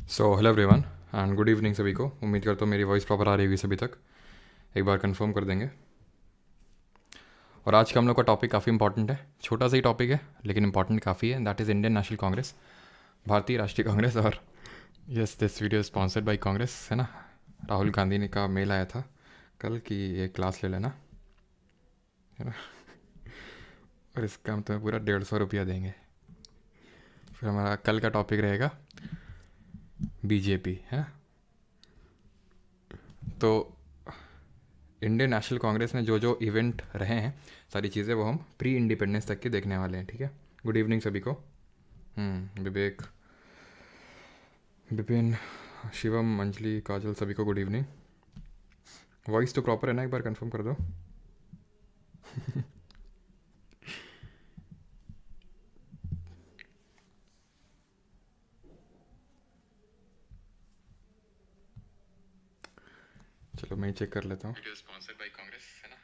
Hello everyone and good evening सभी को। उम्मीद करता हूँ मेरी वॉइस प्रॉपर आ रही होगी सभी तक। एक बार कंफर्म कर देंगे। और आज का हम लोग का टॉपिक काफ़ी इंपॉर्टेंट है। छोटा सा ही टॉपिक है लेकिन इंपॉर्टेंट काफ़ी है। That is Indian national Congress, भारतीय राष्ट्रीय कांग्रेस। और yes, this video sponsored by Congress, है ना। राहुल गांधी ने का मेल आया था कल कि ये क्लास ले लेना, है ना। और इसका हम तुम्हें पूरा 150 रुपया देंगे। फिर हमारा कल का टॉपिक रहेगा बीजेपी, है ना। तो इंडियन नेशनल कांग्रेस में जो जो इवेंट रहे हैं, सारी चीज़ें वो हम प्री इंडिपेंडेंस तक की देखने वाले हैं, ठीक है। गुड इवनिंग सभी को। विवेक, विपिन, शिवम, अंजलि, काजल, सभी को गुड इवनिंग। वॉइस तो प्रॉपर है ना, एक बार कंफर्म कर दो। चलो मैं चेक कर लेता हूँ। वीडियो स्पॉन्सर्ड बाय कांग्रेस, है ना।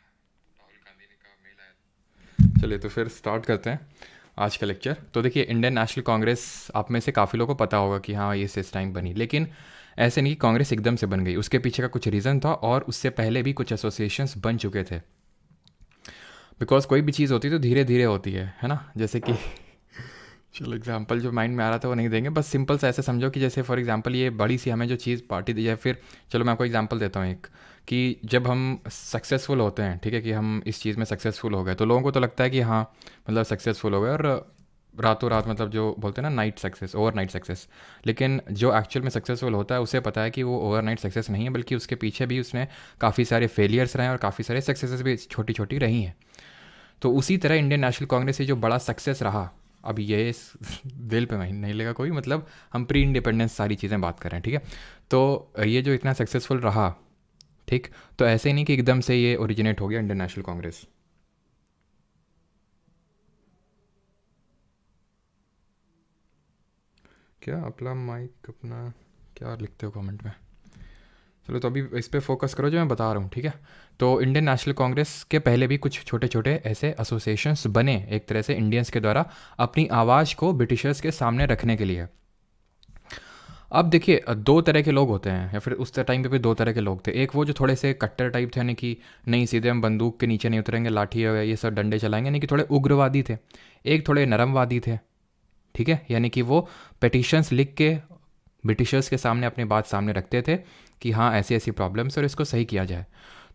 राहुल गांधी ने का मेल आया। चलिए तो फिर स्टार्ट करते हैं आज का लेक्चर। तो देखिए, इंडियन नेशनल कांग्रेस आप में से काफ़ी लोगों को पता होगा कि हाँ ये इस टाइम बनी, लेकिन ऐसे नहीं कि कांग्रेस एकदम से बन गई। उसके पीछे का कुछ रीज़न था और उससे पहले भी कुछ एसोसिएशंस बन चुके थे। बिकॉज कोई भी चीज़ होती है तो धीरे धीरे होती है ना। जैसे कि चलो एग्जांपल जो माइंड में आ रहा था वो नहीं देंगे, बस सिंपल सा ऐसे समझो कि जैसे फॉर एग्जांपल ये बड़ी सी हमें जो चीज़ पार्टी दी जाए। फिर चलो मैं आपको एग्जांपल देता हूँ एक, कि जब हम सक्सेसफुल होते हैं, ठीक है, कि हम इस चीज़ में सक्सेसफुल हो गए, तो लोगों को तो लगता है कि हाँ मतलब सक्सेसफुल हो गए, और रातों रात मतलब जो बोलते हैं ना night success, over night success. लेकिन जो एक्चुअल में सक्सेसफुल होता है उसे पता है कि वो ओवर नाइट सक्सेस नहीं है, बल्कि उसके पीछे भी उसने काफ़ी सारे फेलियर्स रहे हैं और काफ़ी सारे सक्सेसेस भी छोटी छोटी रही हैं। तो उसी तरह इंडियन नेशनल कांग्रेस से जो बड़ा सक्सेस रहा, अब ये दिल पे नहीं लेगा कोई, मतलब हम प्री इंडिपेंडेंस सारी चीज़ें बात कर रहे हैं, ठीक है। तो ये जो इतना सक्सेसफुल रहा, ठीक, तो ऐसे ही नहीं कि एकदम से ये ओरिजिनेट हो गया इंडियन नेशनल कांग्रेस। क्या अपना माइक अपना क्या लिखते हो कमेंट में। चलो तो अभी इस पर फोकस करो जो मैं बता रहा हूँ, ठीक है। तो इंडियन नेशनल कांग्रेस के पहले भी कुछ छोटे छोटे ऐसे एसोसिएशंस बने, एक तरह से इंडियंस के द्वारा अपनी आवाज़ को ब्रिटिशर्स के सामने रखने के लिए। अब देखिए, दो तरह के लोग होते हैं, या फिर उस टाइम पे भी दो तरह के लोग थे। एक वो जो थोड़े से कट्टर टाइप थे, यानी कि नहीं सीधे हम बंदूक के नीचे नहीं उतरेंगे, लाठी वगैरह ये सब डंडे चलाएंगे, यानी कि थोड़े उग्रवादी थे। एक थोड़े नरमवादी थे, ठीक है, यानी कि वो पेटिशंस लिख के ब्रिटिशर्स के सामने अपनी बात सामने रखते थे कि हाँ ऐसी ऐसी प्रॉब्लम्स और इसको सही किया जाए।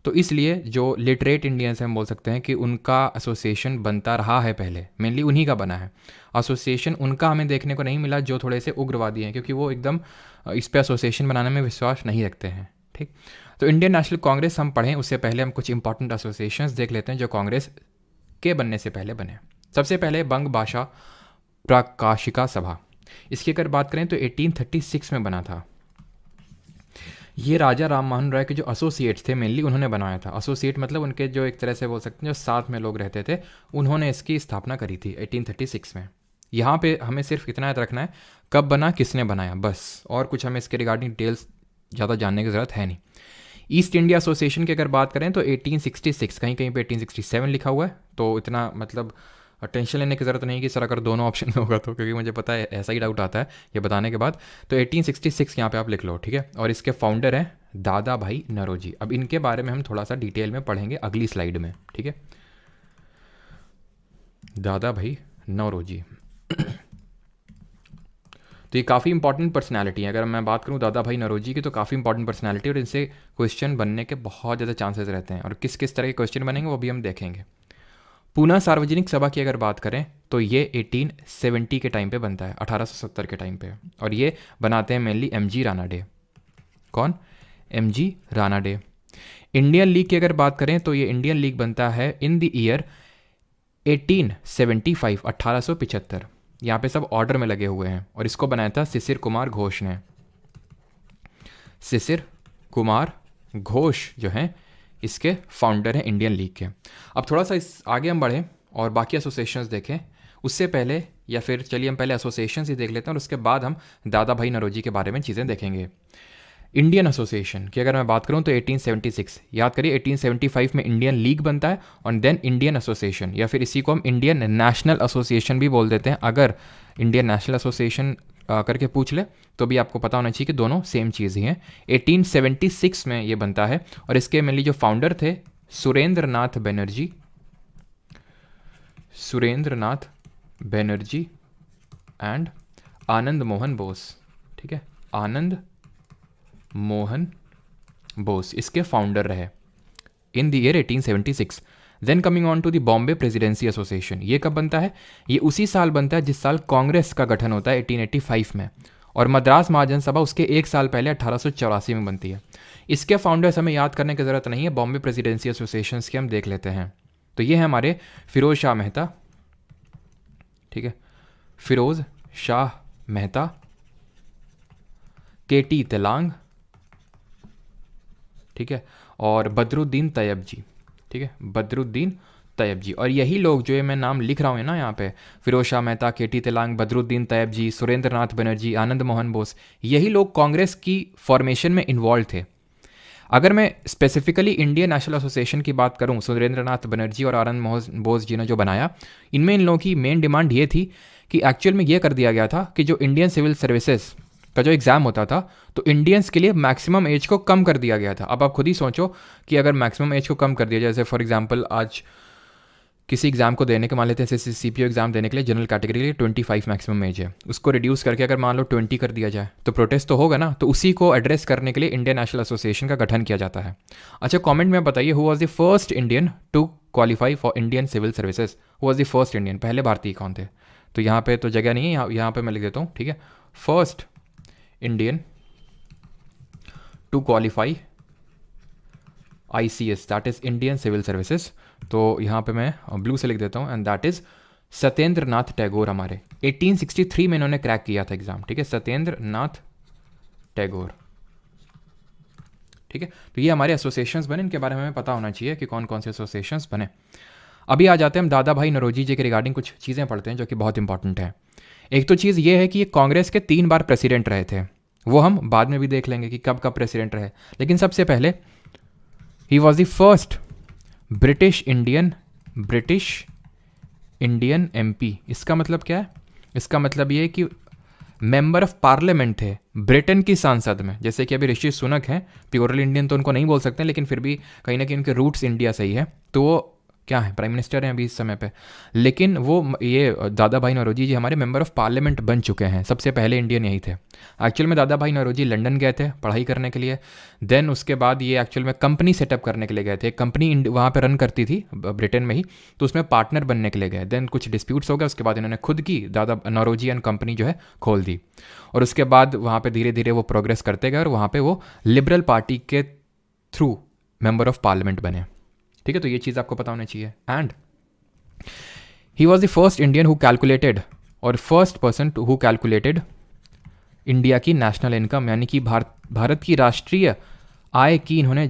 तो इसलिए जो लिटरेट इंडियंस हैं हम बोल सकते हैं कि उनका एसोसिएशन बनता रहा है, पहले मेनली उन्हीं का बना है एसोसिएशन। उनका हमें देखने को नहीं मिला जो थोड़े से उग्रवादी हैं, क्योंकि वो एकदम इस पे एसोसिएशन बनाने में विश्वास नहीं रखते हैं, ठीक। तो इंडियन नेशनल कांग्रेस हम पढ़ें उससे पहले हम कुछ इंपॉर्टेंट एसोसिएशंस देख लेते हैं जो कांग्रेस के बनने से पहले बने। सबसे पहले बंग भाषा प्रकाशिका सभा। इसकी अगर बात करें तो 1836 में बना था। ये राजा राम मोहन राय के जो एसोसिएट्स थे मेनली उन्होंने बनाया था। एसोसिएट मतलब उनके जो एक तरह से बोल सकते हैं जो साथ में लोग रहते थे, उन्होंने इसकी स्थापना करी थी 1836 में। यहाँ पे हमें सिर्फ इतना याद रखना है कब बना, किसने बनाया, बस। और कुछ हमें इसके रिगार्डिंग डिटेल्स ज़्यादा जानने की ज़रूरत है नहीं। ईस्ट इंडिया एसोसिएशन की अगर बात करें तो 1866, कहीं कहीं पे 1867 लिखा हुआ है, तो इतना मतलब टेंशन लेने की ज़रूरत नहीं कि सर अगर दोनों ऑप्शन में होगा तो, क्योंकि मुझे पता है ऐसा ही डाउट आता है ये बताने के बाद। तो 1866 यहाँ पे आप लिख लो, ठीक है। और इसके फाउंडर हैं दादा भाई नौरोजी। अब इनके बारे में हम थोड़ा सा डिटेल में पढ़ेंगे अगली स्लाइड में, ठीक है। दादा भाई नौरोजी तो ये काफ़ी इंपॉर्टेंट पर्सनैलिटी है। अगर मैं बात करूँ दादा भाई नौरोजी की, तो काफ़ी इंपॉर्टेंट पर्सनैलिटी, और इनसे क्वेश्चन बनने के बहुत ज़्यादा चांसेस रहते हैं। और किस किस तरह के क्वेश्चन बनेंगे वो भी हम देखेंगे। पूना सार्वजनिक सभा की अगर बात करें तो ये 1870 के टाइम पे बनता है, 1870 के टाइम पे। और ये बनाते हैं मेनली MG रानाडे। कौन? MG रानाडे। इंडियन लीग की अगर बात करें तो ये इंडियन लीग बनता है इन द ईयर 1875, 1875। यहाँ पे सब ऑर्डर में लगे हुए हैं, और इसको बनाया था शिशिर कुमार घोष ने। शिशिर कुमार घोष जो हैं इसके फाउंडर हैं इंडियन लीग के। अब थोड़ा सा इस आगे हम बढ़ें और बाकी एसोसिएशंस देखें उससे पहले, या फिर चलिए हम पहले एसोसिएशंस ही देख लेते हैं और उसके बाद हम दादा भाई नौरोजी के बारे में चीज़ें देखेंगे। इंडियन एसोसिएशन की अगर मैं बात करूं तो 1876, याद करिए 1875 में इंडियन लीग बनता है, और देन इंडियन एसोसिएशन, या फिर इसी को हम इंडियन नेशनल एसोसिएशन भी बोल देते हैं। अगर इंडियन नेशनल एसोसिएशन करके पूछ ले तो भी आपको पता होना चाहिए कि दोनों सेम चीज़ ही हैं। 1876 में ये बनता है और इसके मेनली जो फाउंडर थे सुरेंद्र नाथ बनर्जी एंड आनंद मोहन बोस, ठीक है, आनंद मोहन बोस इसके फाउंडर रहे in the year 1876। Then coming on to the Bombay presidency association, ये कब बनता है? ये उसी साल बनता है जिस साल कांग्रेस का गठन होता है 1885 में, और मद्रास महाजन सभा उसके एक साल पहले 1884 में बनती है। इसके फाउंडर्स हमें याद करने की ज़रूरत नहीं है, बॉम्बे प्रेसिडेंसी एसोसिएशन के हम देख लेते हैं। तो ये है हमारे फिरोज शाह मेहता, ठीक है, फिरोज शाह मेहता, केटी तेलांग, ठीक है, और बदरुद्दीन तैयब जी, ठीक है, बदरुद्दीन तैयब जी। और यही लोग जो ये मैं नाम लिख रहा हूँ ना यहाँ पे, फिरोज शाह मेहता, केटी तेलांग, बदरुद्दीन तैयब जी, सुरेंद्र नाथ बनर्जी, आनंद मोहन बोस, यही लोग कांग्रेस की फॉर्मेशन में इन्वॉल्व थे। अगर मैं स्पेसिफिकली इंडियन नेशनल एसोसिएशन की बात करूं, सुरेंद्र नाथ बनर्जी और आनंद मोहन बोस जी ने जो बनाया, इनमें इन लोगों की मेन डिमांड ये थी कि एक्चुअल में ये कर दिया गया था कि जो इंडियन सिविल सर्विसेज का जो एग्ज़ाम होता था तो इंडियंस के लिए मैक्सिमम एज को कम कर दिया गया था। अब आप खुद ही सोचो कि अगर मैक्सिमम एज को कम कर दिया जाए, जैसे फॉर एग्जांपल आज किसी एग्ज़ाम को देने के, मान लेते हैं जैसे सीपीओ एग्ज़ाम देने के लिए जनरल कैटेगरी के लिए 25 मैक्सिमम एज है, उसको रिड्यूस करके अगर मान लो 20 कर दिया जाए तो प्रोटेस्ट तो होगा ना। तो उसी को एड्रेस करने के लिए इंडियन नेशनल एसोसिएशन का गठन किया जाता है। अच्छा, कमेंट में बताइए, who was the first Indian to qualify for Indian civil services? Who was the first Indian, पहले भारतीय कौन थे? तो यहाँ पे तो जगह नहीं है, यहाँ पे मैं लिख देता हूँ, ठीक है, first Indian to qualify ICS, that is Indian civil services. तो यहाँ पे मैं ब्लू से लिख देता हूँ, and that is Satyendra Nath Tagore. हमारे 1863 में इन्होंने क्रैक किया था एग्जाम, ठीक है, सत्येंद्र नाथ टैगोर, ठीक है। तो ये हमारे एसोसिएशंस बने, इनके बारे में हमें पता होना चाहिए कि कौन कौन से एसोसिएशंस बने। अभी आ जाते हैं हम दादा भाई नौरोजी जी के रिगार्डिंग कुछ चीज़ें पढ़ते हैं जो कि बहुत इंपॉर्टेंट है। एक तो चीज़ ये है कि ये कांग्रेस के 3 बार प्रेसिडेंट रहे थे, वो हम बाद में भी देख लेंगे कि कब कब प्रेसिडेंट रहे, लेकिन सबसे पहले ही was the first British Indian MP। इसका मतलब क्या है? इसका मतलब ये है कि मेंबर ऑफ पार्लियामेंट थे ब्रिटेन की सांसद में। जैसे कि अभी ऋषि सुनक हैं, प्योरली इंडियन तो उनको नहीं बोल सकते, लेकिन फिर भी कहीं ना कहीं उनके रूट्स इंडिया से ही है, तो वो क्या है, प्राइम मिनिस्टर हैं अभी इस समय पे। लेकिन वो ये दादा भाई नौरोजी जी हमारे मेंबर ऑफ पार्लियामेंट बन चुके हैं, सबसे पहले इंडियन यही थे। एक्चुअल में दादा भाई नौरोजी लंदन गए थे पढ़ाई करने के लिए, देन उसके बाद ये एक्चुअल में कंपनी सेटअप करने के लिए गए थे। कंपनी वहाँ पे रन करती थी ब्रिटेन में ही, तो उसमें पार्टनर बनने के लिए गए। देन कुछ डिस्प्यूट्स हो गए, उसके बाद इन्होंने खुद की दादा नौरोजी एंड कंपनी जो है खोल दी, और उसके बाद वहाँ पर धीरे धीरे वो प्रोग्रेस करते गए और वहाँ पर वो लिबरल पार्टी के थ्रू मेंबर ऑफ पार्लियामेंट बने, ठीक है। तो ये चीज़ आपको पता होना चाहिए। And he was the first Indian who calculated, और first person who calculated India की नेशनल इनकम, यानी कि भारत की राष्ट्रीय आय की इन्होंने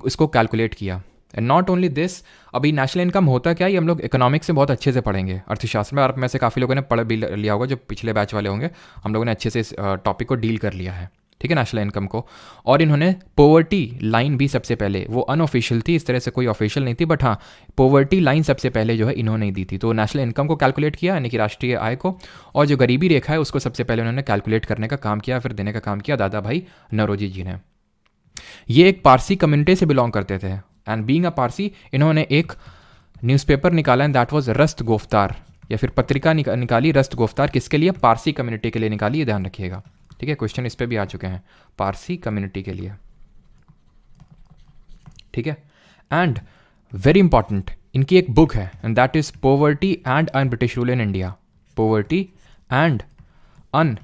इसको कैलकुलेट किया। एंड नॉट ओनली दिस, अभी नेशनल इनकम होता क्या है, ये हम लोग इकोनॉमिक्स में बहुत अच्छे से पढ़ेंगे, अर्थशास्त्र में। और में से काफ़ी लोगों ने पढ़ भी लिया होगा, जो पिछले बैच वाले होंगे, हम लोगों ने अच्छे से इस टॉपिक को डील कर लिया है, ठीक है, नेशनल इनकम को। और इन्होंने पोवर्टी लाइन भी सबसे पहले, वो अनऑफिशियल थी, इस तरह से कोई ऑफिशियल नहीं थी, बट हाँ पोवर्टी लाइन सबसे पहले जो है इन्होंने ही दी थी। तो नेशनल इनकम को कैलकुलेट किया, यानी कि राष्ट्रीय आय को, और जो गरीबी रेखा है उसको सबसे पहले उन्होंने कैलकुलेट करने का काम किया, फिर देने का काम किया दादा भाई नौरोजी जी ने। ये एक पारसी कम्युनिटी से बिलोंग करते थे, एंड बीइंग अ पारसी इन्होंने एक न्यूज़पेपर निकाला, एंड दैट वाज रस्त गोफ्तार, या फिर पत्रिका निकाली रस्त गोफ्तार। किसके लिए? पारसी कम्युनिटी के लिए निकाली, ये ध्यान रखिएगा, ठीक है। क्वेश्चन इस पे भी आ चुके हैं, पारसी कम्युनिटी के लिए, ठीक है। एंड वेरी इंपॉर्टेंट, इनकी एक बुक है, and that is poverty and un British rule in India, poverty and un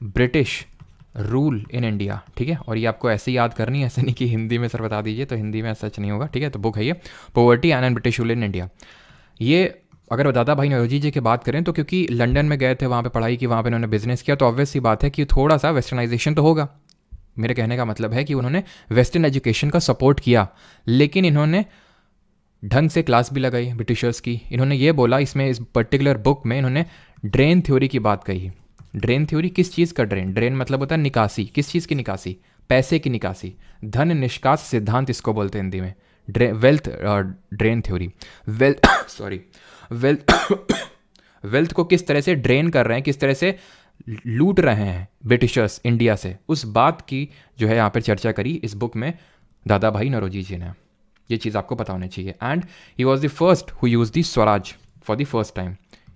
British rule in India, ठीक है। और ये आपको ऐसे ही याद करनी है, ऐसे नहीं कि हिंदी में सर बता दीजिए, तो हिंदी में सच नहीं होगा, ठीक है। तो बुक है ये, poverty and un British rule in India. ये अगर दादा भाई नौरोजी जी की बात करें तो क्योंकि लंदन में गए थे, वहाँ पे पढ़ाई की, वहाँ पे उन्होंने बिजनेस किया, तो ऑब्वियस सी बात है कि थोड़ा सा वेस्टर्नाइजेशन तो होगा। मेरे कहने का मतलब है कि उन्होंने वेस्टर्न एजुकेशन का सपोर्ट किया, लेकिन इन्होंने ढंग से क्लास भी लगाई ब्रिटिशर्स की। इन्होंने ये बोला, इसमें इस पर्टिकुलर बुक में इन्होंने ड्रेन थ्योरी की बात कही। ड्रेन थ्योरी, किस चीज़ का ड्रेन? ड्रेन मतलब होता है निकासी। किस चीज़ की निकासी? पैसे की निकासी, धन निष्कास सिद्धांत इसको बोलते हैं हिंदी में, वेल्थ ड्रेन थ्योरी। वेल्थ को किस तरह से ड्रेन कर रहे हैं, किस तरह से लूट रहे हैं ब्रिटिशर्स इंडिया से, उस बात की जो है यहाँ पर चर्चा करी इस बुक में दादा भाई नौरोजी जी ने। ये चीज़ आपको पता होनी चाहिए। And he was the first who use the Swaraj for the first time,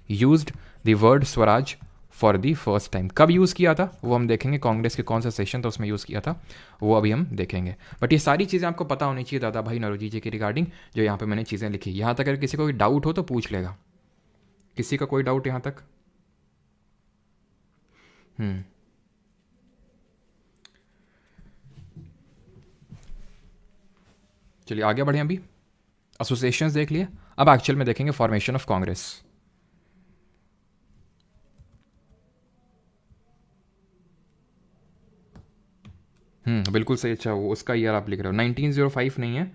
used the word Swaraj for the first time. कब यूज़ किया था वो हम देखेंगे, कांग्रेस के कौन सा सेशन था उसमें यूज़ किया था वो अभी हम देखेंगे। बट ये सारी चीज़ें आपको पता होनी चाहिए दादा भाई नौरोजी जी के रिगार्डिंग, जो यहाँ पे मैंने चीज़ें लिखी। यहाँ तक अगर किसी को कोई डाउट हो तो पूछ लेगा। किसी का कोई डाउट यहाँ तक? चलिए आगे बढ़े। अभी एसोसिएशंस देख लिए, अब एक्चुअल में देखेंगे फॉर्मेशन ऑफ कांग्रेस। बिल्कुल सही। अच्छा वो उसका ईयर आप लिख रहे हो 1905 नहीं है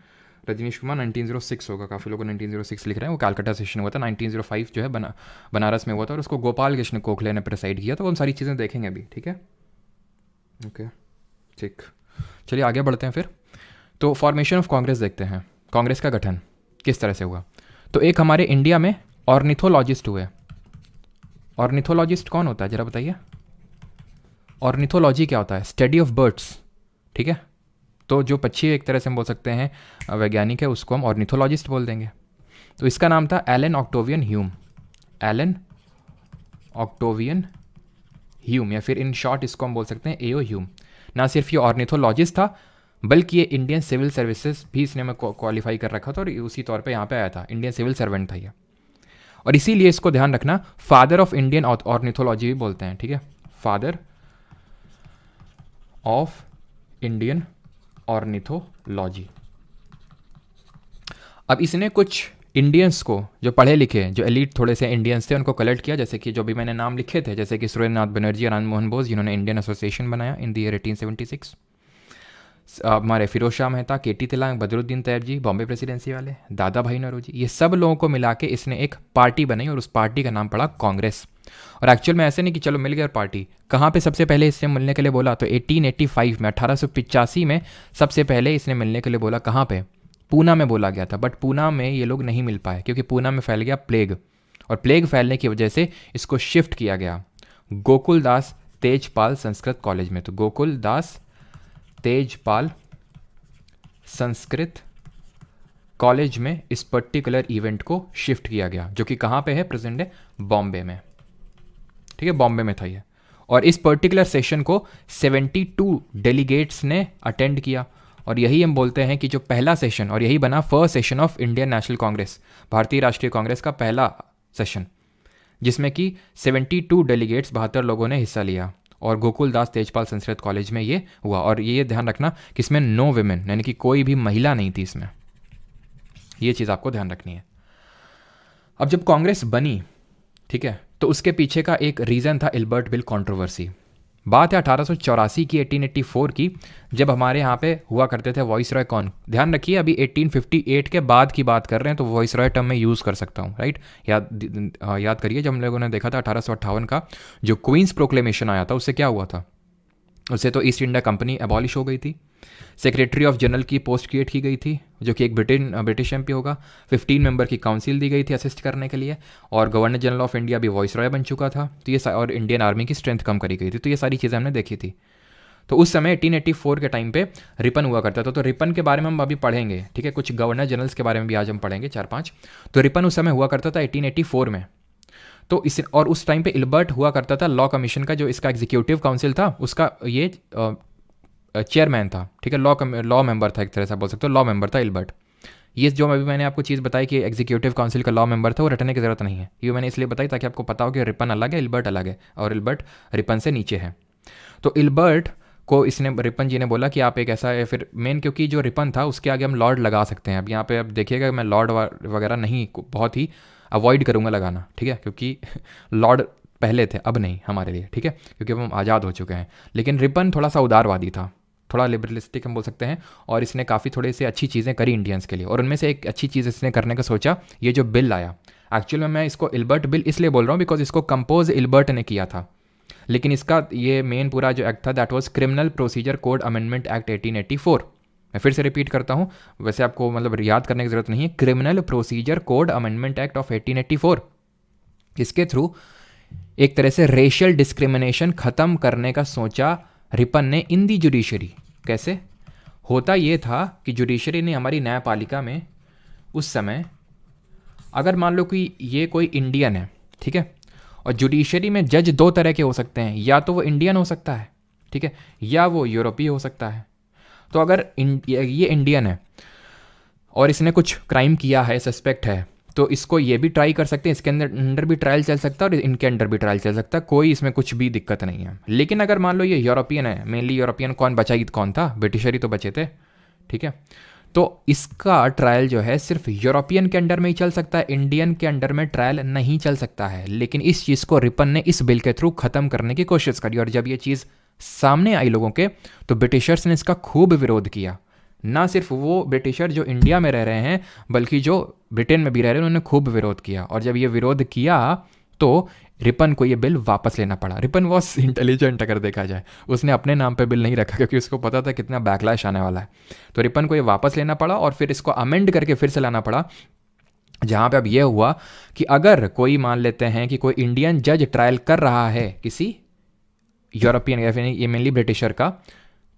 रजनीश कुमार, 1906 होगा। काफ़ी लोग 1906 लिख रहे हैं। वो कलकत्ता सेशन हुआ था 1905 जो है बनारस में हुआ था, और उसको गोपाल कृष्ण गोखले ने प्रेसाइड किया था। उन सारी चीज़ें देखेंगे अभी, ठीक है? ओके ठीक, चलिए आगे बढ़ते हैं फिर। तो फॉर्मेशन ऑफ कांग्रेस देखते हैं, कांग्रेस का गठन किस तरह से हुआ। तो एक हमारे इंडिया में ऑर्निथोलॉजिस्ट हुए। ऑर्निथोलॉजिस्ट कौन होता है ज़रा बताइए? ऑर्निथोलॉजी क्या होता है? स्टडी ऑफ बर्ड्स, ठीक है? तो जो पक्षी एक तरह से हम बोल सकते हैं वैज्ञानिक है, उसको हम ऑर्निथोलॉजिस्ट बोल देंगे। तो इसका नाम था Allan Octavian Hume. Allan Octavian Hume, या फिर इन शॉर्ट इसको हम बोल सकते हैं एओ ह्यूम। ना सिर्फ ये ऑर्निथोलॉजिस्ट था बल्कि ये इंडियन सिविल सर्विसेज भी इसने में क्वालिफाई कर रखा था, और उसी तौर पे यहाँ पे आया था। इंडियन सिविल सर्वेंट था ये, और इसीलिए इसको ध्यान रखना फादर ऑफ इंडियन ऑर्निथोलॉजी भी बोलते हैं, ठीक है? Father of Indian ornithology. अब इसने कुछ इंडियंस को, जो पढ़े लिखे, जो एलीट थोड़े से इंडियंस थे, उनको कलेक्ट किया, जैसे कि जो भी मैंने नाम लिखे थे, जैसे कि सुरेंद्रनाथ बनर्जी और आनंद मोहन बोस, जिन्होंने इंडियन एसोसिएशन बनाया इन द ईयर 1876। हमारे फिरोज शाह मेहता, केटी तिलक, बदरुद्दीन तैयब जी, बॉम्बे प्रेसिडेंसी वाले, दादा भाई नौरोजी, ये सब लोगों को मिला के इसने एक पार्टी बनाई, और उस पार्टी का नाम पड़ा कांग्रेस। और एक्चुअल में ऐसे नहीं कि चलो मिल गया पार्टी। कहाँ पे सबसे पहले इसने मिलने के लिए बोला? तो 1885 में, 1885 में सबसे पहले इसने मिलने के लिए बोला। कहाँ पे? पूना में बोला गया था, बट पूना में ये लोग नहीं मिल पाए क्योंकि पूना में फैल गया प्लेग, और प्लेग फैलने की वजह से इसको शिफ्ट किया गया गोकुल दास तेजपाल संस्कृत कॉलेज में। तो गोकुल दास तेजपाल संस्कृत कॉलेज में इस पर्टिकुलर इवेंट को शिफ्ट किया गया, जो कि कहाँ पे है? प्रेजेंट है बॉम्बे में, ठीक है? बॉम्बे में था ये। और इस पर्टिकुलर सेशन को 72 डेलीगेट्स ने अटेंड किया, और यही हम बोलते हैं कि जो पहला सेशन, और यही बना first session of Indian national Congress, भारतीय राष्ट्रीय कांग्रेस का पहला सेशन, जिसमें कि 72 डेलीगेट्स 72 लोगों ने हिस्सा लिया, और गोकुल दास तेजपाल संस्कृत कॉलेज में ये हुआ। और ये ध्यान रखना कि इसमें नो विमेन, यानी कि कोई भी महिला नहीं थी इसमें। ये चीज़ आपको ध्यान रखनी है। अब जब कांग्रेस बनी, ठीक है, तो उसके पीछे का एक रीज़न था इल्बर्ट बिल कंट्रोवर्सी। बात है 1884 की, 1884 की, जब हमारे यहाँ पे हुआ करते थे वॉइस रॉय। कौन? ध्यान रखिए अभी 1858 के बाद की बात कर रहे हैं, तो वॉइस रॉय टर्म में यूज़ कर सकता हूँ, राइट? याद करिए, जब हम लोगों ने देखा था 1858 का जो क्वींस प्रोक्लेमेशन आया था, उससे क्या हुआ था? उससे तो ईस्ट इंडिया कंपनी एबॉलिश हो गई थी, सेक्रेटरी ऑफ जनरल की पोस्ट क्रिएट की गई थी, जो कि एक ब्रिटिश एमपी होगा, 15 मेंबर की काउंसिल दी गई थी असिस्ट करने के लिए, और गवर्नर जनरल ऑफ इंडिया भी वॉइस रॉय बन चुका था। तो ये और इंडियन आर्मी की स्ट्रेंथ कम करी गई थी। तो ये सारी चीज़ें हमने देखी थी। तो उस समय 1884 के टाइम पे रिपन हुआ करता था। तो रिपन के बारे में हम अभी पढ़ेंगे, ठीक है? कुछ गवर्नर जनरल्स के बारे में भी आज हम पढ़ेंगे 4-5। तो रिपन उस समय हुआ करता था 1884 में। तो इस, और उस टाइम पे इल्बर्ट हुआ करता था लॉ कमीशन का, जो इसका एग्जीक्यूटिव काउंसिल था, उसका ये चेयरमैन था, ठीक है? लॉ मेंबर था, एक तरह से बोल सकते हो लॉ मेंबर था इल्बर्ट। ये जो अभी मैंने आपको चीज़ बताई कि एग्जीक्यूटिव काउंसिल का लॉ मेंबर था, वो रटने की ज़रूरत नहीं है। ये मैंने इसलिए बताई ताकि आपको पता हो कि रिपन अलग है, इल्बर्ट अलग है, और इल्बर्ट रिपन से नीचे है। तो इल्बर्ट को इसने, रिपन जी ने बोला कि आप एक ऐसा है, फिर मेन क्योंकि जो रिपन था उसके आगे हम लॉर्ड लगा सकते हैं। अब यहाँ पे अब देखिएगा मैं लॉर्ड वगैरह नहीं, बहुत ही अवॉइड करूँगा लगाना, ठीक है? क्योंकि लॉर्ड पहले थे, अब नहीं हमारे लिए, ठीक है? क्योंकि अब हम आज़ाद हो चुके हैं। लेकिन रिपन थोड़ा सा उदारवादी था, थोड़ा लिबरलिस्टिक हम बोल सकते हैं, और इसने काफ़ी थोड़े से अच्छी चीज़ें करी इंडियंस के लिए। और उनमें से एक अच्छी चीज़ इसने करने का सोचा, ये जो बिल आया, एक्चुअल में मैं इसको इल्बर्ट बिल इसलिए बोल रहा हूँ बिकॉज इसको कंपोज इल्बर्ट ने किया था, लेकिन इसका ये मेन पूरा जो एक्ट था that was criminal procedure code amendment act 1884। मैं फिर से रिपीट करता हूँ, वैसे आपको मतलब याद करने की ज़रूरत नहीं है, criminal procedure code amendment act of 1884। इसके थ्रू एक तरह से रेशियल डिस्क्रिमिनेशन ख़त्म करने का सोचा रिपन ने इन दी जुडिशरी। कैसे? होता ये था कि जुडिशरी ने हमारी न्यायपालिका में उस समय, अगर मान लो कि ये कोई इंडियन है, ठीक है, और जुडिशरी में जज दो तरह के हो सकते हैं, या तो वो इंडियन हो सकता है, ठीक है, या वो यूरोपीय हो सकता है। तो अगर ये इंडियन है और इसने कुछ क्राइम किया है, सस्पेक्ट है, तो इसको ये भी ट्राई कर सकते हैं, इसके अंदर भी ट्रायल चल सकता है और इनके अंदर भी ट्रायल चल सकता है, कोई इसमें कुछ भी दिक्कत नहीं है। लेकिन अगर मान लो ये यूरोपियन है, मेनली यूरोपियन, कौन बचा ही कौन था, ब्रिटिशर ही तो बचे थे, ठीक है, तो इसका ट्रायल जो है सिर्फ यूरोपियन के अंडर में ही चल सकता है, इंडियन के अंडर में ट्रायल नहीं चल सकता है। लेकिन इस चीज़ को रिपन ने इस बिल के थ्रू ख़त्म करने की कोशिश करी, और जब ये चीज़ सामने आई लोगों के, तो ब्रिटिशर्स ने इसका खूब विरोध किया। ना सिर्फ वो ब्रिटिशर जो इंडिया में रह रहे हैं, बल्कि जो ब्रिटेन में भी रह रहे हैं, उन्होंने खूब विरोध किया। और जब ये विरोध किया तो रिपन को ये बिल वापस लेना पड़ा। रिपन वॉज इंटेलिजेंट अगर देखा जाए, उसने अपने नाम पे बिल नहीं रखा क्योंकि उसको पता था कितना बैकलैश आने वाला है। तो रिपन को ये वापस लेना पड़ा और फिर इसको अमेंड करके फिर से लाना पड़ा, जहाँ पे अब ये हुआ कि अगर कोई, मान लेते हैं कि कोई इंडियन जज ट्रायल कर रहा है किसी यूरोपियन या फिर ये मेनली ब्रिटिशर का,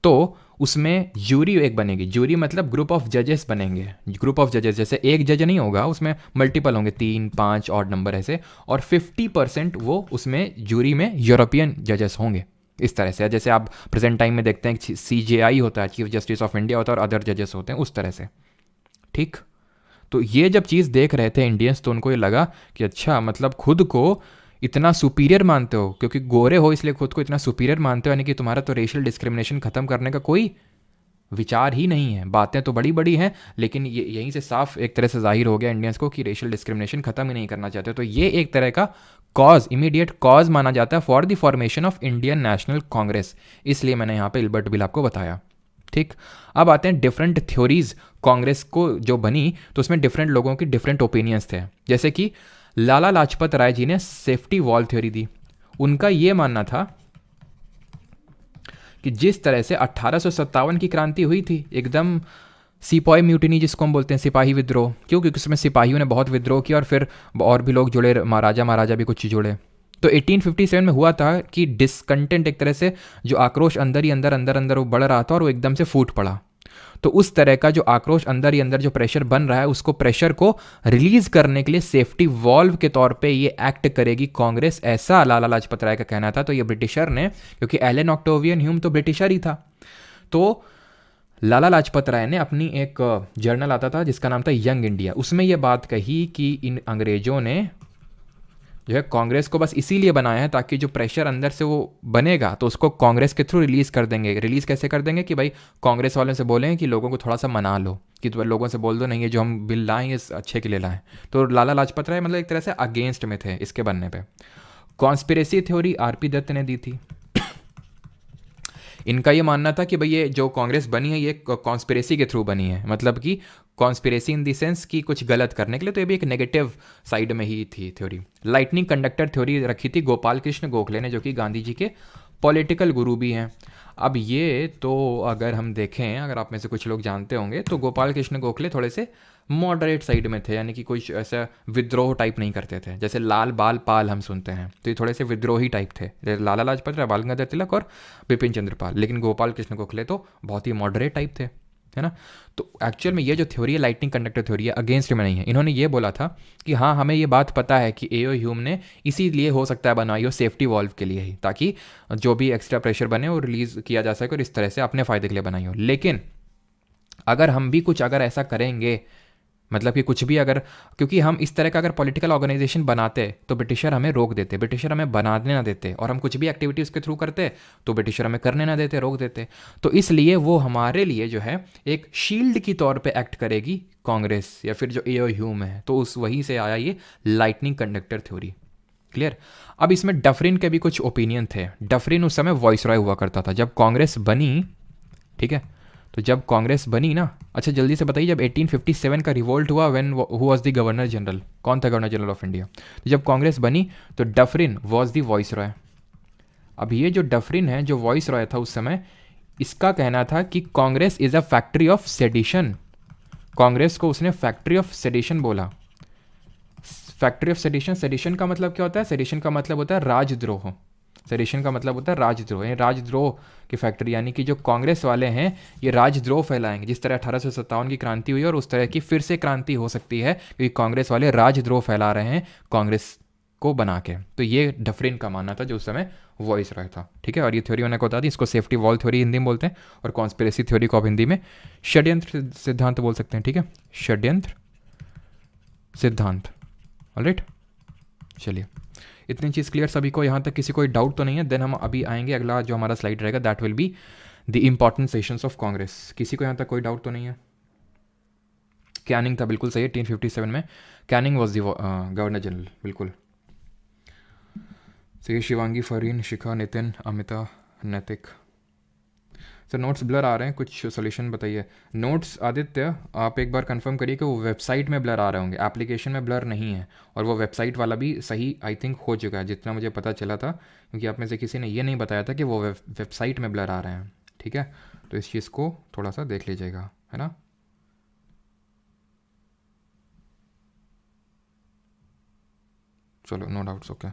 तो उसमें जूरी एक बनेगी। जूरी मतलब ग्रुप ऑफ जजेस बनेंगे, ग्रुप ऑफ जजेस, जैसे एक जज नहीं होगा, उसमें मल्टीपल होंगे, 3, 5 ऑड नंबर ऐसे, और 50% वो उसमें जूरी में यूरोपियन जजेस होंगे। इस तरह से, जैसे आप प्रेजेंट टाइम में देखते हैं CJI होता है, चीफ जस्टिस ऑफ इंडिया होता है, और अदर जजेस होते हैं, उस तरह से, ठीक। तो ये जब चीज़ देख रहे थे इंडियंस, तो उनको ये लगा कि अच्छा, मतलब खुद को इतना सुपीरियर मानते हो, क्योंकि गोरे हो इसलिए खुद को इतना सुपीरियर मानते हो, यानी कि तुम्हारा तो रेशियल डिस्क्रिमिनेशन खत्म करने का कोई विचार ही नहीं है। बातें तो बड़ी बड़ी हैं, लेकिन ये यहीं से साफ एक तरह से जाहिर हो गया इंडियंस को कि रेशियल डिस्क्रिमिनेशन खत्म ही नहीं करना चाहते। तो ये एक तरह का कॉज, इमीडिएट कॉज माना जाता है for the formation of Indian national Congress. इसलिए मैंने यहाँ पे इल्बर्ट बिल आपको बताया, ठीक। अब आते हैं डिफरेंट थ्योरीज कांग्रेस को जो बनी, तो उसमें डिफरेंट लोगों की डिफरेंट ओपिनियंस थे। जैसे कि लाला लाजपत राय जी ने सेफ्टी वॉल थ्योरी दी। उनका यह मानना था कि जिस तरह से 1857 की क्रांति हुई थी, एकदम सिपाही म्यूटिनी जिसको हम बोलते हैं, सिपाही विद्रोह, क्योंकि उसमें सिपाहियों ने बहुत विद्रोह किया और फिर और भी लोग जुड़े, महाराजा भी कुछ जुड़े। तो 1857 में हुआ था कि डिसकंटेंट, एक तरह से जो आक्रोश अंदर ही अंदर वो बढ़ रहा था और वो एकदम से फूट पड़ा। तो उस तरह का जो आक्रोश अंदर ही अंदर जो प्रेशर बन रहा है, उसको प्रेशर को रिलीज करने के लिए सेफ्टी वॉल्व के तौर पे ये एक्ट करेगी कांग्रेस, ऐसा लाला लाजपत राय का कहना था। तो ये ब्रिटिशर ने, क्योंकि एलन ऑक्टेवियन ह्यूम तो ब्रिटिशर ही था, तो लाला लाजपत राय ने अपनी एक जर्नल आता था जिसका नाम था यंग इंडिया, उसमें यह बात कही कि इन अंग्रेजों ने जो है कांग्रेस को बस इसीलिए बनाया है ताकि जो प्रेशर अंदर से वो बनेगा तो उसको कांग्रेस के थ्रू रिलीज़ कर देंगे। रिलीज़ कैसे कर देंगे कि भाई कांग्रेस वालों से बोलें कि लोगों को थोड़ा सा मना लो, कि तो लोगों से बोल दो नहीं, ये जो हम बिल लाएँ इस अच्छे के लिए लाएँ। तो लाला लाजपत राय मतलब एक तरह से अगेंस्ट में थे इसके बनने पर। कॉन्स्पिरेसी थ्योरी RP दत्त ने दी थी। इनका ये मानना था कि भाई ये जो कांग्रेस बनी है ये कॉन्स्पिरेसी के थ्रू बनी है, मतलब कि कॉन्स्पिरेसी इन द सेंस कि कुछ गलत करने के लिए, तो ये भी एक नेगेटिव साइड में ही थी थ्योरी। लाइटनिंग कंडक्टर थ्योरी रखी थी गोपाल कृष्ण गोखले ने, जो कि गांधी जी के पॉलिटिकल गुरु भी हैं। अब ये तो अगर हम देखें, अगर आप में से कुछ लोग जानते होंगे, तो गोपाल कृष्ण गोखले थोड़े से मॉडरेट साइड में थे, यानी कि कुछ ऐसा विद्रोह टाइप नहीं करते थे। जैसे लाल बाल पाल हम सुनते हैं, तो ये थोड़े से विद्रोही टाइप थे, लाला लाजपत राय, बाल गंगाधर तिलक और बिपिन चंद्र पाल। लेकिन गोपाल कृष्ण गोखले तो बहुत ही मॉडरेट टाइप थे, है ना। तो एक्चुअल में ये जो थ्योरी है लाइटनिंग कंडक्टर थ्योरी है, अगेंस्ट में नहीं है। इन्होंने ये बोला था कि हाँ, हमें ये बात पता है कि A.O. ह्यूम ने इसीलिए हो सकता है बनाई हो सेफ्टी वॉल्व के लिए ही, ताकि जो भी एक्स्ट्रा प्रेशर बने वो रिलीज़ किया जा सके और इस तरह से अपने फ़ायदे के लिए बनाई हो। लेकिन अगर हम भी कुछ अगर ऐसा करेंगे, मतलब कि कुछ भी अगर, क्योंकि हम इस तरह का अगर पॉलिटिकल ऑर्गेनाइजेशन बनाते तो ब्रिटिशर हमें रोक देते, ब्रिटिशर हमें बनाने ना देते, और हम कुछ भी एक्टिविटी उसके थ्रू करते तो ब्रिटिशर हमें करने ना देते, रोक देते। तो इसलिए वो हमारे लिए जो है एक शील्ड की तौर पे एक्ट करेगी कांग्रेस, या फिर जो A.O. ह्यूम है। तो उस वहीं से आया ये लाइटनिंग कंडक्टर थ्योरी। क्लियर। अब इसमें डफरिन के भी कुछ ओपिनियन थे। डफरिन उस समय वॉइस रॉय हुआ करता था जब कांग्रेस बनी, ठीक है। तो जब कांग्रेस बनी ना, अच्छा जल्दी से बताइए, जब 1857 का रिवोल्ट हुआ, when who was the governor general, कौन था गवर्नर जनरल ऑफ इंडिया? तो जब कांग्रेस बनी तो Dufferin was the voice Roy. अब ये जो डफरिन है, जो वॉइस रॉय था उस समय, इसका कहना था कि Congress is a factory of sedition. Congress को उसने फैक्ट्री ऑफ सेडिशन बोला। फैक्ट्री ऑफ सेडिशन, सेडिशन का मतलब क्या होता है? सेडिशन का मतलब होता है राजद्रोह। सेडिशन का मतलब होता है राजद्रोह, यानी राजद्रोह की फैक्ट्री, यानी कि जो कांग्रेस वाले हैं ये राजद्रोह फैलाएंगे। जिस तरह 1857 की क्रांति हुई और उस तरह की फिर से क्रांति हो सकती है क्योंकि कांग्रेस वाले राजद्रोह फैला रहे हैं कांग्रेस को बना के। तो ये डफरिन का मानना था जो उस समय वॉइस रहा था, ठीक है। और ये थ्योरी मैंने को बता दी, इसको सेफ्टी वॉल थ्योरी हिंदी में बोलते हैं और कॉन्स्पिरेसी थ्योरी को आप हिंदी में षड्यंत्र सिद्धांत बोल सकते हैं, ठीक है, षड्यंत्र सिद्धांत। ऑलराइट, चलिए इतनी चीज़ क्लियर सभी को, यहाँ तक किसी कोई डाउट तो नहीं है। देन हम अभी आएंगे, अगला जो हमारा स्लाइड रहेगा that will be the important sessions of Congress. किसी को यहाँ तक कोई डाउट तो नहीं है? कैनिंग था, बिल्कुल सही है, 1857 में Canning was the governor general, बिल्कुल सही। शिवांगी, फरीन, शिखा, नितिन, अमिता, नैतिक। सर नोट्स ब्लर आ रहे हैं, कुछ सोल्यूशन बताइए। नोट्स आदित्य आप एक बार कंफर्म करिए कि वो वेबसाइट में ब्लर आ रहे होंगे, एप्लीकेशन में ब्लर नहीं है। और वो वेबसाइट वाला भी सही आई थिंक हो चुका है जितना मुझे पता चला था, क्योंकि आप में से किसी ने ये नहीं बताया था कि वो वेबसाइट में ब्लर आ रहे हैं, ठीक है। तो इस चीज़ को थोड़ा सा देख लीजिएगा, है ना। चलो नो डाउट्स, ओके।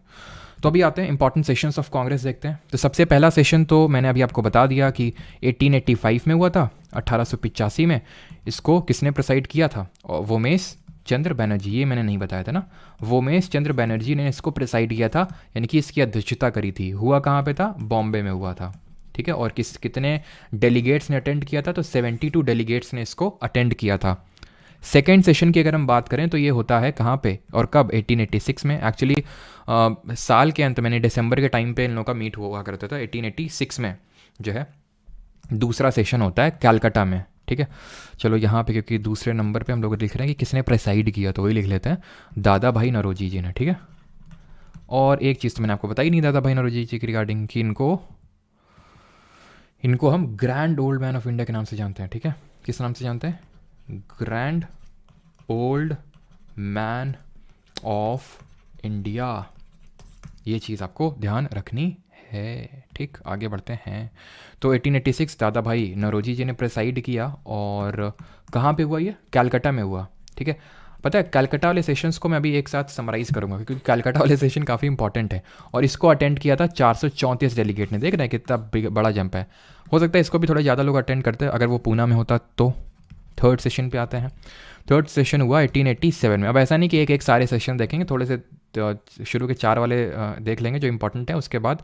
तो अभी आते हैं इंपॉर्टेंट सेशंस ऑफ कांग्रेस देखते हैं। तो सबसे पहला सेशन तो मैंने अभी आपको बता दिया कि 1885 में हुआ था, 1885 में। इसको किसने प्रिसाइड किया था? और वोमेश चंद्र बैनर्जी, ये मैंने नहीं बताया था ना, वोमेश चंद्र बैनर्जी ने इसको प्रिसाइड किया था, यानी कि इसकी अध्यक्षता करी थी। हुआ कहाँ पे था? बॉम्बे में हुआ था, ठीक है। और कितने डेलीगेट्स ने अटेंड किया था? तो 72 डेलीगेट्स ने इसको अटेंड किया था। सेकेंड सेशन की अगर हम बात करें तो ये होता है कहाँ पे और कब? 1886 में। एक्चुअली साल के अंत में, दिसंबर के टाइम पे इन लोगों का मीट हुआ करता था। 1886 में जो है दूसरा सेशन होता है कैलकाटा में, ठीक है। चलो यहाँ पे क्योंकि दूसरे नंबर पे हम लोग लिख रहे हैं कि किसने प्रेसाइड किया, तो वही लिख लेते हैं, दादा भाई नौरोजी जी ने, ठीक है। और एक चीज़ तो मैंने आपको बताई नहीं दादा भाई नौरोजी जी की रिगार्डिंग, कि इनको हम grand old man of India के नाम से जानते हैं, ठीक है। किस नाम से जानते हैं? Grand old man of India. ये चीज़ आपको ध्यान रखनी है, ठीक। आगे बढ़ते हैं। तो 1886 दादा भाई नौरोजी जी ने प्रेसाइड किया, और कहाँ पे हुआ ये? कैलकाटा में हुआ, ठीक है। पता है कलकत्ता वाले सेशंस को मैं अभी एक साथ समराइज़ करूंगा क्योंकि कलकत्ता वाले सेशन काफ़ी इंपॉर्टेंट है, और इसको अटेंड किया था 434 डेलीगेट ने। देख रहे हैं कितना बड़ा जंप है। हो सकता है इसको भी थोड़ा ज़्यादा लोग अटेंड करते हैं अगर वो पूना में होता तो। थर्ड सेशन पे आते हैं। थर्ड सेशन हुआ 1887 में। अब ऐसा नहीं कि एक एक सारे सेशन देखेंगे, थोड़े से शुरू के 4 वाले देख लेंगे जो इंपॉर्टेंट है, उसके बाद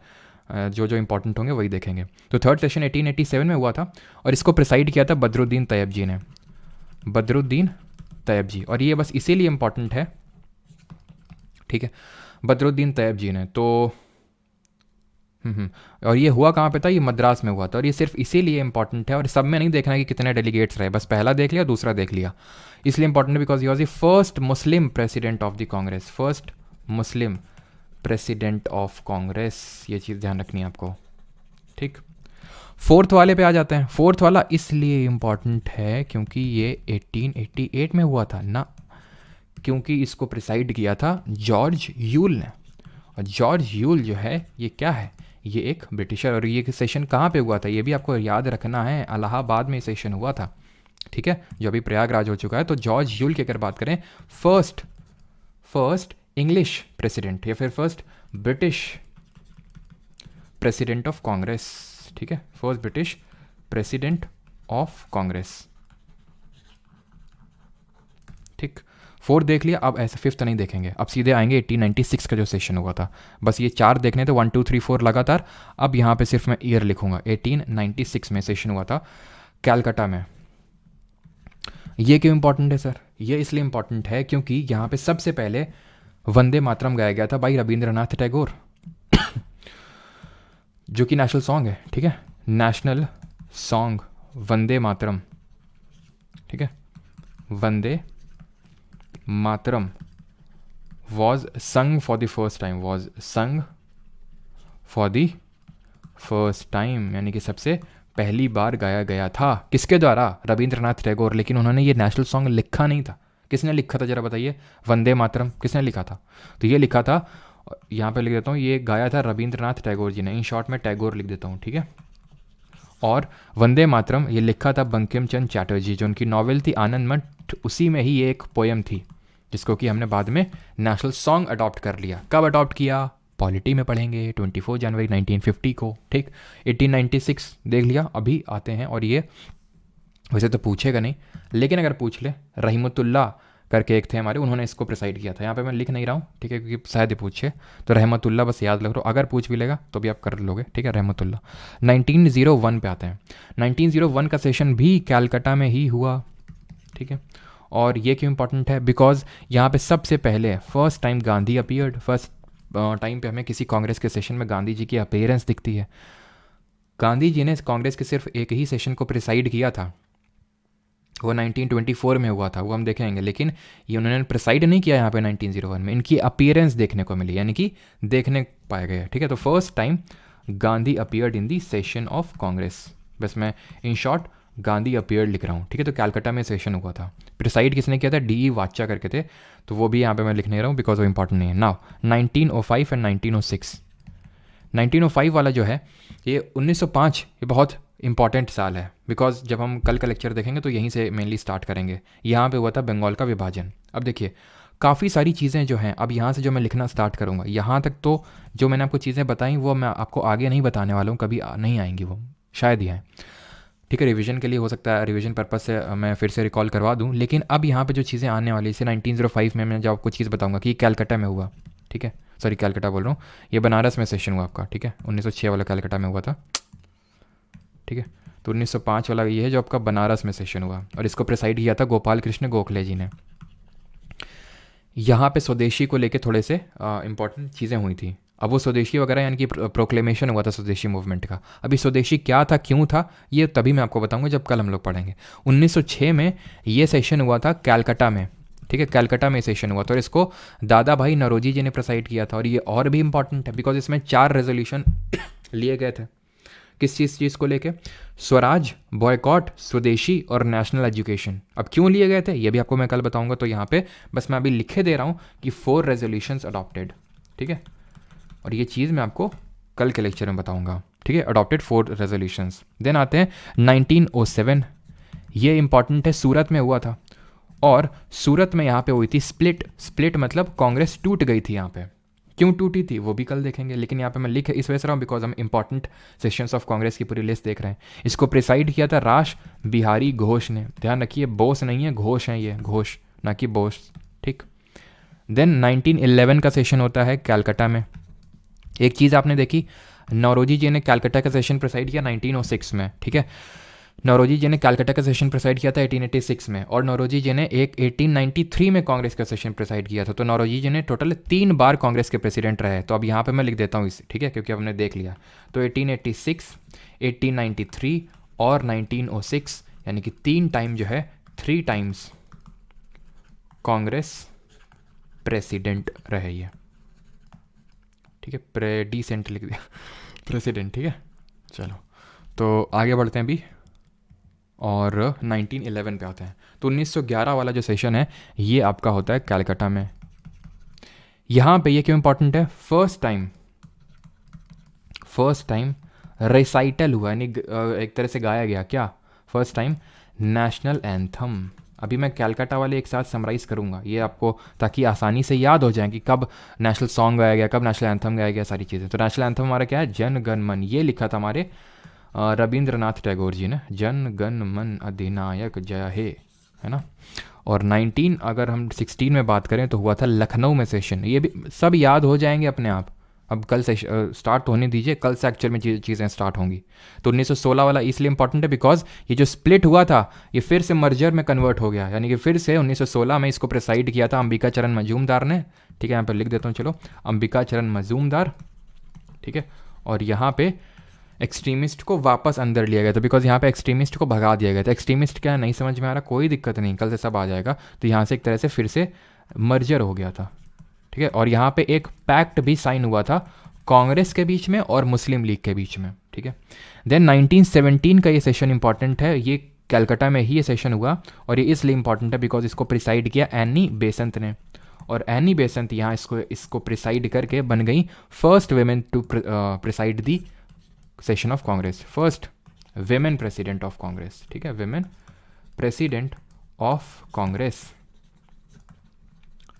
जो जो इंपॉर्टेंट होंगे वही देखेंगे। तो थर्ड सेशन 1887 में हुआ था, और इसको प्रिसाइड किया था बदरुद्दीन तैयब जी ने, बदरुद्दीन तैयब जी। और ये बस इसीलिए इंपॉर्टेंट है, ठीक है, बदरुद्दीन तैयब जी ने। तो और ये हुआ कहाँ पे था? ये मद्रास में हुआ था, और ये सिर्फ इसीलिए इंपॉर्टेंट है। और सब में नहीं देखना कि कितने डेलीगेट्स रहे, बस पहला देख लिया दूसरा देख लिया। इसलिए इंपॉर्टेंट है because he was the first Muslim president of the Congress, first Muslim president of Congress. ये चीज़ ध्यान रखनी है आपको, ठीक। फोर्थ वाले पे आ जाते हैं। फोर्थ वाला इसलिए इम्पॉर्टेंट है क्योंकि ये 1888 में हुआ था ना, क्योंकि इसको प्रिसाइड किया था जॉर्ज यूल ने। और जॉर्ज यूल जो है ये क्या है? ये एक ब्रिटिशर। और ये सेशन कहाँ पे हुआ था ये भी आपको याद रखना है, इलाहाबाद में सेशन हुआ था, ठीक है, जो अभी प्रयागराज हो चुका है। तो जॉर्ज यूल की अगर बात करें, फर्स्ट इंग्लिश प्रेसिडेंट या फिर first British president of Congress, ठीक है, first British president of Congress, ठीक। फोर्थ देख लिया, अब ऐसे फिफ्थ नहीं देखेंगे, अब सीधे आएंगे 1896 का जो सेशन हुआ था। बस ये 4 देखने थे, 1 2 3 4 लगातार। अब यहाँ पे सिर्फ मैं ईयर लिखूंगा, 1896 में सेशन हुआ था कैलकाटा में। ये क्यों इंपॉर्टेंट है सर? ये इसलिए इंपॉर्टेंट है क्योंकि यहाँ पे सबसे पहले वंदे मातरम गाया गया था बाई रविंद्रनाथ टैगोर, जो कि नेशनल सॉन्ग है, ठीक है, नेशनल सॉन्ग वंदे मातरम, ठीक है। Vande Mataram was sung for the first time, was sung for the first time, यानी कि सबसे पहली बार गाया गया था। किसके द्वारा? रविंद्रनाथ टैगोर। लेकिन उन्होंने ये नेशनल सॉन्ग लिखा नहीं था। किसने लिखा था जरा बताइए? वंदे मातरम किसने लिखा था? तो ये लिखा था, यहाँ पे लिख देता हूँ, ये गाया था रविंद्रनाथ टैगोर जी ने। इन शॉर्ट में टैगोर लिख देता हूँ, ठीक है। और वंदे मातरम ये लिखा था बंकिम चंद्र चटर्जी, जो उनकी नॉवेल थी आनंद मठ, उसी में ही ये एक पोएम थी, जिसको कि हमने बाद में नेशनल सॉन्ग अडॉप्ट कर लिया। कब अडॉप्ट किया? पॉलिटी में पढ़ेंगे 24 जनवरी 1950 को, ठीक। 1896 देख लिया, अभी आते हैं। और ये वैसे तो पूछेगा नहीं, लेकिन अगर पूछ ले, रहमतुल्लाह करके एक थे हमारे, उन्होंने इसको प्रिसाइड किया था। यहाँ पे मैं लिख नहीं रहा हूँ, ठीक है, क्योंकि शायद ही पूछे, तो रहमतुल्लाह बस याद रख लो। अगर पूछ भी लेगा तो भी आप कर लोगे, ठीक है, रहमतुल्लाह। 1901 पे आते हैं। 1901 का सेशन भी कैलकाटा में ही हुआ, ठीक है। और ये क्यों इंपॉर्टेंट है? बिकॉज यहाँ पे सबसे पहले first time Gandhi appeared. First time पे हमें किसी कांग्रेस के सेशन में गांधी जी की अपीयरेंस दिखती है। गांधी जी ने कांग्रेस के सिर्फ एक ही सेशन को प्रिसाइड किया था, वो 1924 में हुआ था, वो हम देखेंगे। लेकिन ये उन्होंने प्रिसाइड नहीं किया यहाँ पे 1901 में, इनकी अपीयरेंस देखने को मिली, यानी कि देखने पाए गए, ठीक है। तो first time Gandhi appeared in the session of Congress. बस मैं इन शॉर्ट गांधी अपीयर्ड लिख रहा हूँ, ठीक है। तो कैलकाटा में सेशन हुआ था। प्रिसाइड किसने किया था? डी वाचा करके थे, तो वो भी यहाँ पे मैं लिख नहीं रहा हूँ बिकॉज वो इंपॉर्टेंट नहीं है। Now 1905 and 1906। 1905 वाला जो है ये 1905, ये बहुत इंपॉर्टेंट साल है बिकॉज जब हम कल का लेक्चर देखेंगे तो यहीं से मेनली स्टार्ट करेंगे। यहाँ पे हुआ था बंगाल का विभाजन। अब देखिए काफ़ी सारी चीज़ें जो हैं, अब यहाँ से जो मैं लिखना स्टार्ट करूँगा, यहाँ तक तो जो मैंने आपको चीज़ें बताई वो मैं आपको आगे नहीं बताने वाला हूँ, कभी नहीं आएंगी वो, शायद ही आए, ठीक है। रिवीजन के लिए हो सकता है, रिवीजन पर्पस से मैं फिर से रिकॉल करवा दूँ। लेकिन अब यहाँ पे जो चीज़ें आने वाली, जैसे 1905 में मैं जो आपको चीज़ बताऊँगा कि कैलकाटा में हुआ, ठीक है, सॉरी कैलकाटा बोल रहा हूँ, ये बनारस में सेशन हुआ आपका, ठीक है। 1906 वाला कैलकाटा में हुआ था, ठीक है। तो 1905 वाला ये है जो आपका बनारस में सेशन हुआ, और इसको प्रिसाइड किया था गोपाल कृष्ण गोखले जी ने। यहाँ पे स्वदेशी को लेके थोड़े से इंपॉर्टेंट चीज़ें हुई थी। अब वो स्वदेशी वगैरह यानी कि प्रोक्लेमेशन हुआ था स्वदेशी मूवमेंट का। अभी स्वदेशी क्या था, क्यों था, ये तभी मैं आपको बताऊंगा जब कल हम लोग पढ़ेंगे। 1906 में ये सेशन हुआ था कैलकाटा में, ठीक है, कैलकाटा में सेशन हुआ था, और इसको दादा भाई नौरोजी जी ने प्रिसाइड किया था। और ये और भी इंपॉर्टेंट है बिकॉज इसमें 4 रेजोल्यूशन लिए गए थे। किस चीज़ को लेके? स्वराज, बॉयकॉट, स्वदेशी और नेशनल एजुकेशन। अब क्यों लिए गए थे ये भी आपको मैं कल बताऊंगा। तो यहाँ पे बस मैं अभी लिखे दे रहा हूँ कि 4 रेजोल्यूशंस अडॉप्टेड, ठीक है। और ये चीज़ मैं आपको कल के लेक्चर में बताऊंगा, ठीक है। Adopted 4 resolutions. देन आते हैं 1907, ये इंपॉर्टेंट है, सूरत में हुआ था। और सूरत में यहाँ पे हुई थी स्प्लिट मतलब कांग्रेस टूट गई थी। यहाँ पे क्यों टूटी थी वो भी कल देखेंगे, लेकिन यहाँ पे मैं लिख इस वजह से रहा हूँ बिकॉज हम इंपॉर्टेंट सेशंस ऑफ कांग्रेस की पूरी लिस्ट देख रहे हैं। इसको प्रिसाइड किया था रास बिहारी घोष ने। ध्यान रखिए बोस नहीं है, घोष है, ये घोष ना कि बोस, ठीक। देन 1911 का सेशन होता है कैलकाटा में। एक चीज़ आपने देखी, नौरोजी जी ने कैलकाटा का सेशन प्रिसाइड किया 1906 में, ठीक है। नौरोजी जी ने कैलकाटा का सेशन प्रिसाइड किया था 1886 में, और नौरोजी जी ने एक 1893 में कांग्रेस का सेशन प्रिसाइड किया था। तो नौरोजी जी ने टोटल 3 बार कांग्रेस के प्रेसिडेंट रहे। तो अब यहाँ पे मैं लिख देता हूँ इसे, ठीक है, क्योंकि हमने देख लिया। तो 1886, 1893 और 1906, यानी कि 3 टाइम जो है, 3 टाइम्स कांग्रेस प्रेसिडेंट रहे ये, ठीक है। प्रेडिसेंट लिख दिया, प्रेसिडेंट, ठीक है। चलो तो आगे बढ़ते हैं अभी, और 1911 पे आते हैं। तो 1911 वाला जो सेशन है ये आपका होता है कैलकाटा में। यहाँ पे ये क्यों इंपॉर्टेंट है? फर्स्ट टाइम रिसाइटल हुआ, यानी एक तरह से गाया गया क्या, फर्स्ट टाइम नेशनल एंथम। अभी मैं कैलकाटा वाले एक साथ समराइज़ करूँगा ये आपको, ताकि आसानी से याद हो जाए कि कब नेशनल सॉन्ग गाया गया, कब नेशनल एंथम गाया गया, सारी चीज़ें। तो नेशनल एंथम हमारा क्या है? जन गण मन। ये लिखा था हमारे रविंद्रनाथ टैगोर जी ने, जन गण मन अधिनायक जय हे, है ना। और 19 अगर हम 16 में बात करें तो हुआ था लखनऊ में सेशन। ये भी सब याद हो जाएंगे अपने आप। अब कल से स्टार्ट होने दीजिए, कल से एक्चुअल में चीज़ें स्टार्ट होंगी। तो 1916 वाला इसलिए इंपॉर्टेंट है बिकॉज ये जो स्प्लिट हुआ था ये फिर से मर्जर में कन्वर्ट हो गया, यानी कि फिर से 1916 में इसको प्रिसाइड किया था अंबिका चरण मजूमदार ने, ठीक है। यहाँ पर लिख देता हूँ, चलो, अंबिका चरण मजूमदार, ठीक है। और यहाँ पे एक्सट्रीमिस्ट को वापस अंदर लिया गया था बिकॉज यहाँ पे एक्सट्रीमिस्ट को भगा दिया गया था। एक्सट्रीमिस्ट क्या है नहीं समझ में आ रहा, कोई दिक्कत नहीं, कल से सब आ जाएगा। तो यहाँ से एक तरह से फिर से मर्जर हो गया था, ठीक है। और यहाँ पे एक पैक्ट भी साइन हुआ था कांग्रेस के बीच में और मुस्लिम लीग के बीच में, ठीक है। देन 1917 का ये सेशन इंपॉर्टेंट है, ये कैलकाटा में ही ये सेशन हुआ, और ये इसलिए इंपॉर्टेंट है बिकॉज इसको प्रिसाइड किया एनी बेसेंट ने। और एनी बेसेंट यहाँ इसको प्रिसाइड करके बन गई first women to preside the session of Congress, first women president of Congress, ठीक है, वेमेन प्रेसिडेंट ऑफ कांग्रेस।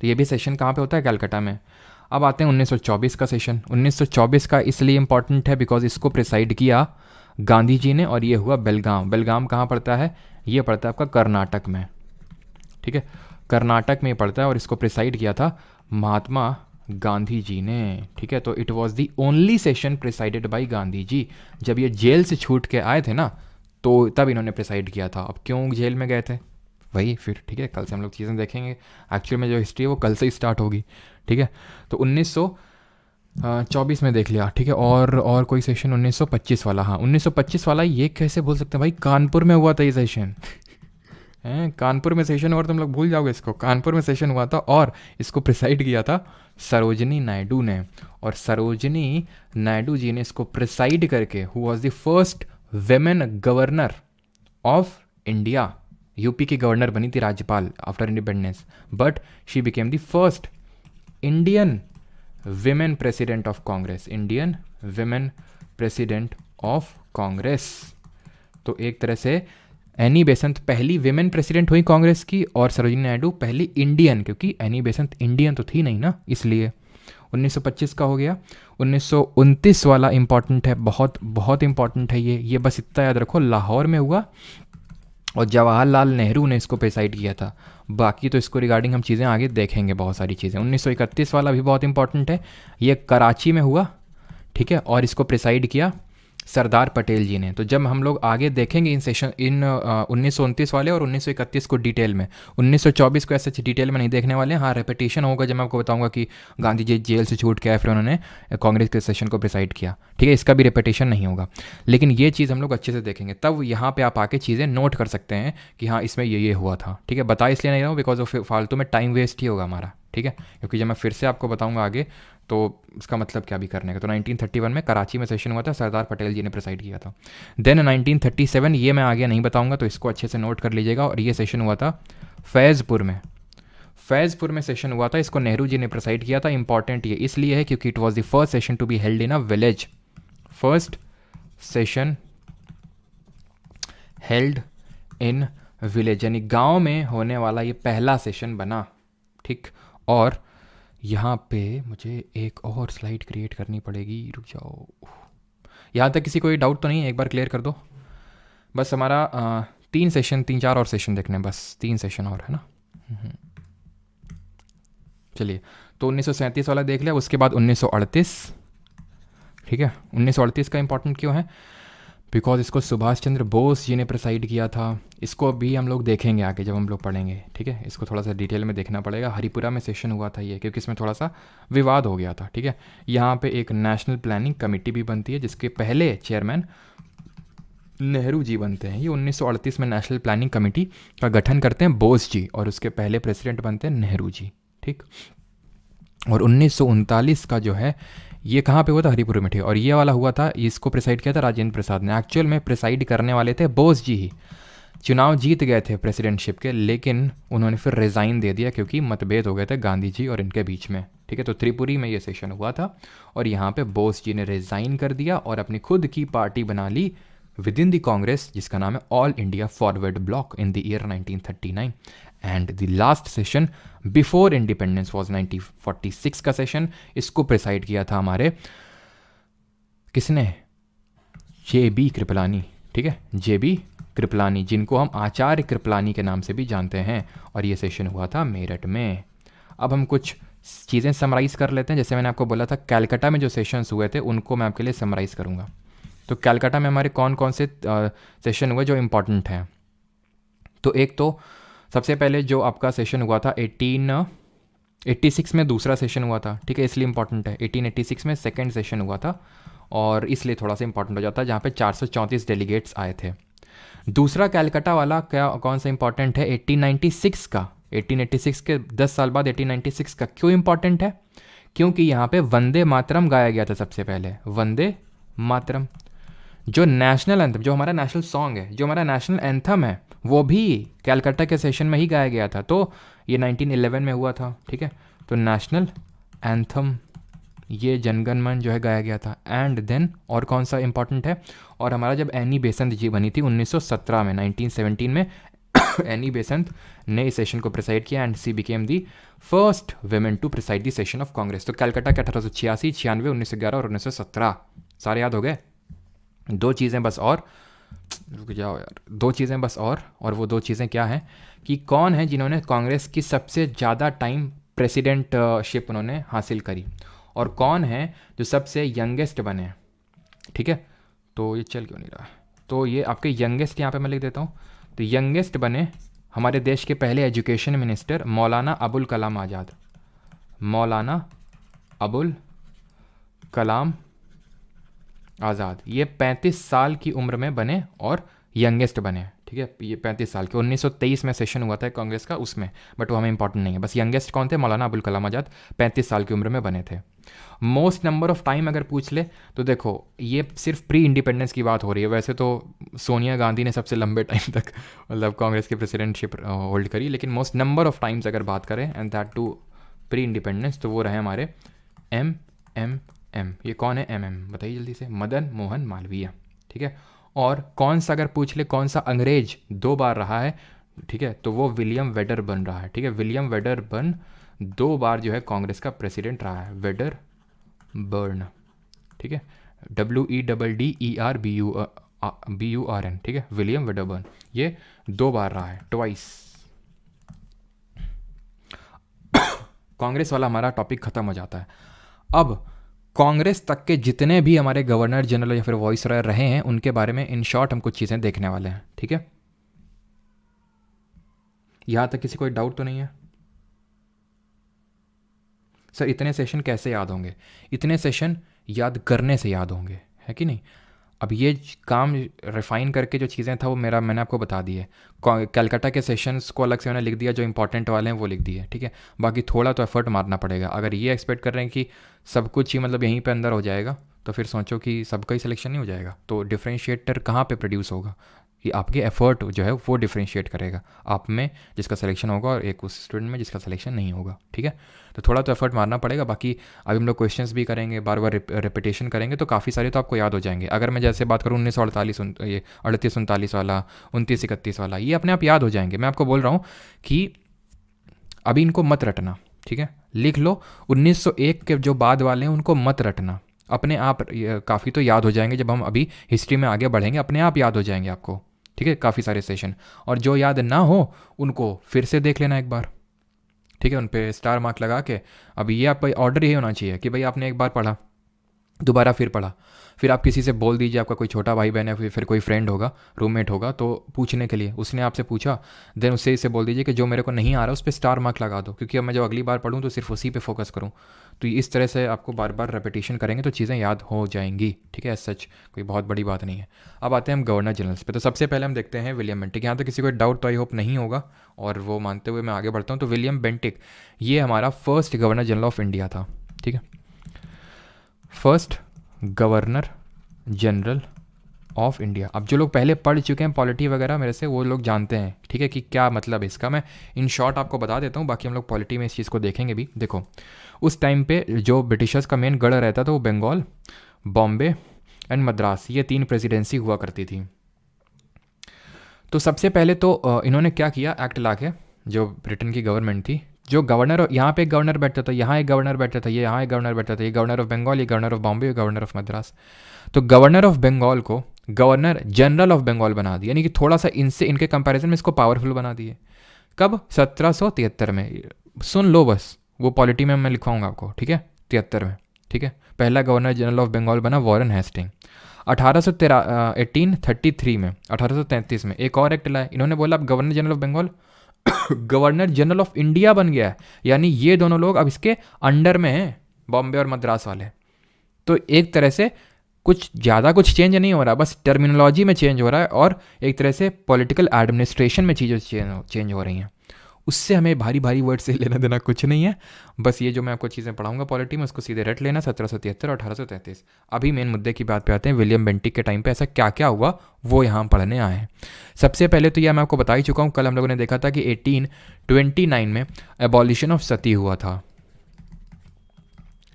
तो ये भी सेशन कहाँ पे होता है? कलकत्ता में। अब आते हैं 1924 का सेशन। 1924 का इसलिए इम्पॉर्टेंट है बिकॉज इसको प्रिसाइड किया गांधी जी ने, और ये हुआ बेलगाम। बेलगाम कहाँ पड़ता है? ये पड़ता है आपका कर्नाटक में, ठीक है, कर्नाटक में पड़ता है, और इसको प्रिसाइड किया था महात्मा गांधी जी ने, ठीक है। तो it was the only session presided by Gandhi ji. जब ये जेल से छूट के आए थे ना, तो तब इन्होंने प्रिसाइड किया था। अब क्यों जेल में गए थे वही फिर, ठीक है, कल से हम लोग चीज़ें देखेंगे। एक्चुअल में जो हिस्ट्री है वो कल से ही स्टार्ट होगी, ठीक है। तो 1924 में देख लिया, ठीक है। और कोई सेशन 1925 वाला, हाँ 1925 वाला, ये कैसे बोल सकते हैं भाई, कानपुर में हुआ था ये सेशन हैं, कानपुर में सेशन, और तुम लोग भूल जाओगे इसको। कानपुर में सेशन हुआ था और इसको प्रिसाइड किया था सरोजनी नायडू ने। और सरोजनी नायडू जी ने इसको प्रिसाइड करके, who was the first women governor of India, UP की गवर्नर बनी थी राज्यपाल after independence, but she became the first Indian women president of Congress, Indian women president of Congress. तो एक तरह से एनी बेसंत पहली विमेन प्रेसिडेंट हुई कांग्रेस की, और सरोजिनी नायडू पहली इंडियन, क्योंकि एनी बेसंत इंडियन तो थी नहीं ना, इसलिए 1925 का हो गया। 1929 वाला इंपॉर्टेंट है, बहुत बहुत इंपॉर्टेंट है ये बस इतना याद रखो, लाहौर में हुआ, और जवाहरलाल नेहरू ने इसको प्रिसाइड किया था। बाकी तो इसको रिगार्डिंग हम चीज़ें आगे देखेंगे, बहुत सारी चीज़ें। 1931 वाला भी बहुत इंपॉर्टेंट है, ये कराची में हुआ, ठीक है, और इसको प्रिसाइड किया सरदार पटेल जी ने। तो जब हम लोग आगे देखेंगे इन सेशन, इन 1929 वाले और 1931 को डिटेल में, 1924 को ऐसे डिटेल में नहीं देखने वाले हैं। हाँ, रेपिटेशन होगा जब मैं आपको बताऊंगा कि गांधी जी जेल से छूट के आए, फिर उन्होंने कांग्रेस के सेशन को प्रिसाइड किया, ठीक है, इसका भी रेपिटेशन नहीं होगा। लेकिन ये चीज़ हम लोग अच्छे से देखेंगे, तब यहाँ पर आप आके चीज़ें नोट कर सकते हैं कि हाँ इसमें ये हुआ था, ठीक है। बता इसलिए नहीं रहा हूँ बिकॉज ऑफ फालतू में टाइम वेस्ट ही होगा हमारा, ठीक है, क्योंकि जब मैं फिर से आपको बताऊंगा आगे तो इसका मतलब क्या भी करने का। तो 1931 में कराची में सेशन हुआ था, सरदार पटेल जी ने प्रिसाइड किया था। देन 1937, ये मैं आगे नहीं बताऊंगा, तो इसको अच्छे से नोट कर लीजिएगा। और ये सेशन हुआ था फैज़पुर में, फैज़पुर में सेशन हुआ था, इसको नेहरू जी ने प्रिसाइड किया था। इंपॉर्टेंट ये इसलिए है क्योंकि it was the first session to be held in a village, first session held in village, यानी गाँव में होने वाला ये पहला सेशन बना, ठीक। और यहाँ पे मुझे एक और स्लाइड क्रिएट करनी पड़ेगी, रुक जाओ। यहाँ तक किसी को ये डाउट तो नहीं है? एक बार क्लियर कर दो। बस हमारा 3 4 और सेशन देखने हैं, बस 3 सेशन और है ना। चलिए, तो 1937 वाला देख लिया, उसके बाद 1938, ठीक है। 1938 का इंपॉर्टेंट क्यों है? बिकॉज इसको सुभाष चंद्र बोस जी ने प्रिसाइड किया था। इसको भी हम लोग देखेंगे आगे जब हम लोग पढ़ेंगे, ठीक है। इसको थोड़ा सा डिटेल में देखना पड़ेगा। हरिपुरा में सेशन हुआ था ये, क्योंकि इसमें थोड़ा सा विवाद हो गया था, ठीक है। यहाँ पे एक नेशनल प्लानिंग कमेटी भी बनती है, जिसके पहले चेयरमैन नेहरू जी बनते हैं। ये 1938 में नेशनल प्लानिंग कमेटी का गठन करते हैं बोस जी, और उसके पहले प्रेसिडेंट बनते हैं नेहरू जी, ठीक। और 1939 का जो है ये कहाँ पे हुआ था? हरिपुर में, ठीक। और ये वाला हुआ था, इसको प्रिसाइड किया था राजेंद्र प्रसाद ने। एक्चुअल में प्रिसाइड करने वाले थे बोस जी ही, चुनाव जीत गए थे प्रेसिडेंटशिप के, लेकिन उन्होंने फिर रिज़ाइन दे दिया क्योंकि मतभेद हो गए थे गांधी जी और इनके बीच में, ठीक है। तो त्रिपुरी में ये सेशन हुआ था, और यहाँ पे बोस जी ने रिज़ाइन कर दिया और अपनी खुद की पार्टी बना ली विद इन द कांग्रेस, जिसका नाम है all India forward block, in the year 1939। And the last session before independence was 1946 का सेशन। इसको प्रिसाइड किया था हमारे किसने? JB कृपलानी, ठीक है, JB कृपलानी, जिनको हम आचार्य कृपलानी के नाम से भी जानते हैं। और ये सेशन हुआ था मेरठ में। अब हम कुछ चीज़ें समराइज़ कर लेते हैं। जैसे मैंने आपको बोला था कलकत्ता में जो सेशंस हुए थे उनको मैं आपके लिए समराइज़ करूँगा। तो कलकत्ता में हमारे कौन कौन से सेशन हुए जो इम्पोर्टेंट हैं? तो एक तो सबसे पहले जो आपका सेशन हुआ था 1886 में दूसरा सेशन हुआ था, ठीक है, इसलिए इंपॉर्टेंट है। 1886 में सेकंड सेशन हुआ था, और इसलिए थोड़ा सा इंपॉर्टेंट हो जाता है, जहाँ पे 434 डेलीगेट्स आए थे। दूसरा कलकत्ता वाला क्या, कौन सा इंपॉर्टेंट है? 1896 का, 1886 के 10 साल बाद 1896 का। क्यों इंपॉर्टेंट है? क्योंकि यहाँ पे वंदे मातरम गाया गया था सबसे पहले। वंदे मातरम जो नेशनल एंथम, जो हमारा नेशनल सॉन्ग है, जो हमारा नेशनल एंथम है, वो भी कलकत्ता के सेशन में ही गाया गया था। तो ये 1911 में हुआ था, ठीक है। तो नेशनल एंथम ये जनगण मन जो है गाया गया था। एंड देन और कौन सा इंपॉर्टेंट है? और हमारा जब एनी बेसंत जी बनी थी 1917 में, 1917 में एनी बेसेंट ने इस सेशन को प्रिसाइड किया and she became the first women to preside the session of Congress. तो कलकत्ता के 1886, 96, 1911 और 1917 सारे याद हो गए। दो चीज़ें बस और, रुक जाओ यार, दो चीज़ें बस और वो दो चीज़ें क्या हैं कि कौन है जिन्होंने कांग्रेस की सबसे ज़्यादा टाइम प्रेसिडेंटशिप उन्होंने हासिल करी, और कौन है जो सबसे यंगेस्ट बने हैं। ठीक है, तो ये चल क्यों नहीं रहा, तो ये आपके यंगेस्ट यहाँ पे मैं लिख देता हूँ। तो यंगेस्ट बने हमारे देश के पहले एजुकेशन मिनिस्टर मौलाना अबुल कलाम आज़ाद। मौलाना अबुल कलाम आज़ाद ये 35 साल की उम्र में बने और यंगेस्ट बने। ठीक है, ये 35 साल के 1923 में सेशन हुआ था कांग्रेस का, उसमें, बट वो हमें इंपॉर्टेंट नहीं है। बस यंगेस्ट कौन थे? मौलाना अबुल कलाम आज़ाद 35 साल की उम्र में बने थे। मोस्ट नंबर ऑफ टाइम अगर पूछ ले तो देखो ये सिर्फ प्री इंडिपेंडेंस की बात हो रही है। वैसे तो सोनिया गांधी ने सबसे लंबे टाइम तक मतलब कांग्रेस की प्रेसिडेंटशिप होल्ड करी, लेकिन मोस्ट नंबर ऑफ टाइम्स अगर बात करें and that to pre independence, तो वो रहे हमारे एम। ये कौन है एम? बताइए जल्दी से। मदन मोहन मालवीय। ठीक है, और कौन सा अगर पूछ ले कौन सा अंग्रेज 2 बार रहा है, ठीक है, तो वो विलियम वेडरबर्न रहा है। ठीक है, विलियम वेडरबर्न 2 बार जो है कांग्रेस का प्रेसिडेंट रहा है, वेडरबर्न। ठीक है, WEDDERBURN। ठीक है, विलियम वेडरबर्न ये 2 बार रहा है, ट्वाइस। कांग्रेस वाला हमारा टॉपिक खत्म हो जाता है। अब कांग्रेस तक के जितने भी हमारे गवर्नर जनरल या फिर वॉइसरॉय रहे हैं उनके बारे में इन शॉर्ट हम कुछ चीज़ें देखने वाले हैं। ठीक है, यहां तक किसी कोई डाउट तो नहीं है? सर इतने सेशन कैसे याद होंगे? इतने सेशन याद करने से याद होंगे, है कि नहीं? अब ये काम रिफाइन करके जो चीज़ें था वो मैंने आपको बता दी है। कलकत्ता के सेशंस को अलग से मैंने लिख दिया, जो इंपॉर्टेंट वाले हैं वो लिख दिए। ठीक है, बाकी थोड़ा तो एफर्ट मारना पड़ेगा। अगर ये एक्सपेक्ट कर रहे हैं कि सब कुछ ही मतलब यहीं पे अंदर हो जाएगा तो फिर सोचो कि सबका ही सिलेक्शन नहीं हो जाएगा। तो डिफरेंशिएटर कहाँ पे प्रोड्यूस होगा कि आपके एफर्ट जो है वो डिफरेंशिएट करेगा आप में जिसका सिलेक्शन होगा और एक उस स्टूडेंट में जिसका सिलेक्शन नहीं होगा। ठीक है, तो थोड़ा तो एफर्ट मारना पड़ेगा। बाकी अभी हम लोग क्वेश्चंस भी करेंगे, बार बार रिपीटेशन करेंगे, तो काफ़ी सारे तो आपको याद हो जाएंगे। अगर मैं जैसे बात करूँ 1948 ये 38-39 वाला, 29-31 वाला, ये अपने आप याद हो जाएंगे। मैं आपको बोल रहा हूँ कि अभी इनको मत रटना। ठीक है, लिख लो। 1901 के जो बाद वाले हैं उनको मत रटना, अपने आप काफ़ी तो याद हो जाएंगे। जब हम अभी हिस्ट्री में आगे बढ़ेंगे अपने आप याद हो जाएंगे आपको। ठीक है, काफ़ी सारे सेशन, और जो याद ना हो उनको फिर से देख लेना एक बार। ठीक है, उन पे स्टार मार्क लगा के। अब ये आपका ऑर्डर यही होना चाहिए कि भाई आपने एक बार पढ़ा, दोबारा फिर पढ़ा, फिर आप किसी से बोल दीजिए, आपका कोई छोटा भाई बहन है, फिर कोई फ्रेंड होगा, रूममेट होगा, तो पूछने के लिए उसने आपसे पूछा, देन उससे इसे बोल दीजिए कि जो मेरे को नहीं आ रहा उस पर स्टार मार्क लगा दो, क्योंकि अब मैं जब अगली बार पढ़ूँ तो सिर्फ उसी पे फोकस करूँ। तो इस तरह से आपको बार बार रेपिटेशन करेंगे तो चीज़ें याद हो जाएंगी। ठीक है, सच कोई बहुत बड़ी बात नहीं है। अब आते हैं हम गवर्नर जनरल्स पे। तो सबसे पहले हम देखते हैं विलियम बेंटिक। यहाँ तो किसी को डाउट तो आई होप नहीं होगा, और वो मानते हुए मैं आगे बढ़ता हूँ। तो विलियम बेंटिक ये हमारा first governor general of India था। ठीक है, first governor general of India. अब जो लोग पहले पढ़ चुके हैं पॉलिटी वगैरह मेरे से, वो लोग जानते हैं। ठीक है, कि क्या मतलब इसका। मैं इन शॉर्ट आपको बता देता हूँ, बाकी हम लोग पॉलिटी में इस चीज़ को देखेंगे भी। देखो उस टाइम पे जो ब्रिटिशर्स का मेन गढ़ रहता था वो बंगाल, बॉम्बे एंड मद्रास, ये 3 प्रेसिडेंसी हुआ करती थी। तो सबसे पहले तो इन्होंने क्या किया, एक्ट ला के, जो ब्रिटेन की गवर्नमेंट थी, जो गवर्नर, यहाँ पे एक गवर्नर बैठता था, यहाँ एक गवर्नर बैठता था, ये यहाँ एक गवर्नर बैठता था, ये गवर्नर ऑफ बंगाल, ये गवर्नर ऑफ बॉम्बे, ये गवर्नर ऑफ मद्रास। तो गवर्नर ऑफ बंगाल को गवर्नर जनरल ऑफ बंगाल बना दिया, यानी कि थोड़ा सा इनके कंपैरिजन में इसको पावरफुल बना दिए। कब? 1773 में। सुन लो बस, वो पॉलिटी में मैं लिखवाऊंगा आपको। ठीक है, 73 में। ठीक है, पहला गवर्नर जनरल ऑफ बंगाल बना वॉरेन हेस्टिंग। 1833 में, 1833 में एक और एक्ट लाया इन्होंने, बोला अब governor general of Bengal governor general of India बन गया है, यानी ये दोनों लोग अब इसके अंडर में हैं, बॉम्बे और मद्रास वाले। तो एक तरह से कुछ ज़्यादा कुछ चेंज नहीं हो रहा, बस टर्मिनोलॉजी में चेंज हो रहा है और एक तरह से पॉलिटिकल एडमिनिस्ट्रेशन में चीज़ें चेंज हो रही हैं। उससे हमें भारी भारी वर्ड से लेना देना कुछ नहीं है। बस ये जो मैं आपको चीज़ें पढ़ाऊंगा पॉलिटी में उसको सीधे रट लेना। 1773 और 1833। अभी मेन मुद्दे की बात पे आते हैं। विलियम बेंटिक के टाइम पे ऐसा क्या क्या हुआ वो यहाँ पढ़ने आए हैं। सबसे पहले तो यह मैं आपको बता ही चुका हूँ, कल हम लोगों ने देखा था कि 1829 में एबॉलिशन ऑफ सती हुआ था।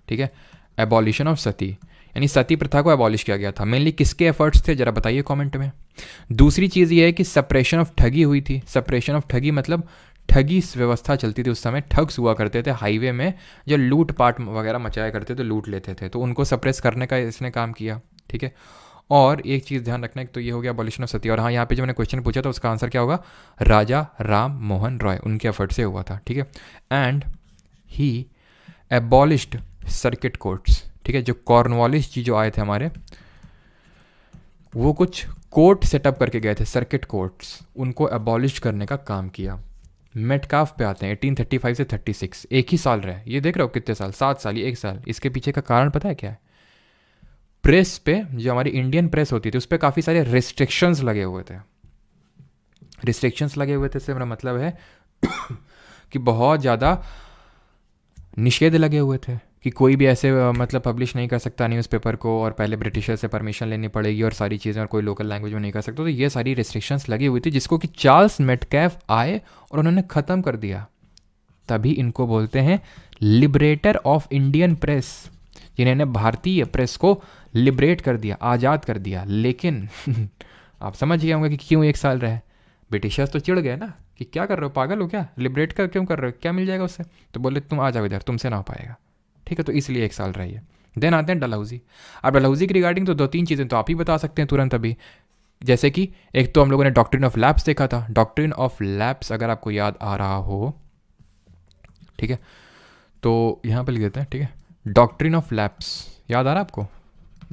ठीक है, एबॉलिशन ऑफ सती, यानी सती प्रथा को एबॉलिश किया गया था। मेनली किसके एफर्ट्स थे जरा बताइए कमेंट में। दूसरी चीज़ ये है कि सप्रेशन ऑफ ठगी हुई थी। सप्रेशन ऑफ ठगी मतलब ठगी व्यवस्था चलती थी उस समय, ठग्स हुआ करते थे हाईवे में जो लूट पाट वगैरह मचाया करते थे, लूट लेते थे, तो उनको सप्रेस करने का इसने काम किया, ठीक है। और एक चीज़ ध्यान रखना है, तो ये हो गया अबॉलिशन ऑफ सती। और हाँ, यहाँ पे जो मैंने क्वेश्चन पूछा था उसका आंसर क्या होगा, राजा राम मोहन रॉय, उनके एफर्ट से हुआ था, ठीक है। And he abolished circuit courts, ठीक है। जो कॉर्नवालिस जी जो आए थे हमारे, वो कुछ कोर्ट सेटअप करके गए थे, सर्किट कोर्ट्स, उनको एबॉलिश करने का काम किया। मेटकाफ पे आते हैं 1835 से 36, एक ही साल रहे। ये देख रहे हो कितने साल, 7 साल, ये 1 साल। इसके पीछे का कारण पता है क्या है? प्रेस पे, जो हमारी इंडियन प्रेस होती थी, उस पर काफ़ी सारे रिस्ट्रिक्शंस लगे हुए थे। रिस्ट्रिक्शंस लगे हुए थे से मेरा मतलब है कि बहुत ज़्यादा निषेध लगे हुए थे कि कोई भी ऐसे मतलब पब्लिश नहीं कर सकता न्यूज़पेपर को, और पहले ब्रिटिशर से परमिशन लेनी पड़ेगी और सारी चीज़ें, और कोई लोकल लैंग्वेज में नहीं कर सकता। तो ये सारी रिस्ट्रिक्शंस लगी हुई थी, जिसको कि चार्ल्स मेटकैफ आए और उन्होंने ख़त्म कर दिया। तभी इनको बोलते हैं लिबरेटर ऑफ इंडियन प्रेस, जिन्होंने भारतीय प्रेस को लिबरेट कर दिया, आज़ाद कर दिया। लेकिन आप समझ गए होंगे कि क्यों 1 साल रहे। ब्रिटिशर्स तो चिढ़ गए ना कि क्या कर रहे हो, पागल हो क्या, लिबरेट कर क्यों कर रहे हो, क्या मिल जाएगा उससे। तो बोले तुम आ जाओ इधर, तुमसे ना हो पाएगा, ठीक है। तो इसलिए 1 साल रही है। देन आते हैं डलहौजी। अब डलहौजी की रिगार्डिंग तो 2-3 चीज़ें तो आप ही बता सकते हैं तुरंत अभी, जैसे कि एक तो हम लोगों ने डॉक्ट्रिन ऑफ लैप्स देखा था। डॉक्ट्रिन ऑफ लैप्स अगर आपको याद आ रहा हो, ठीक है, तो यहाँ पर लिख देते हैं, ठीक है। डॉक्ट्रिन ऑफ लैप्स याद आ रहा है आपको?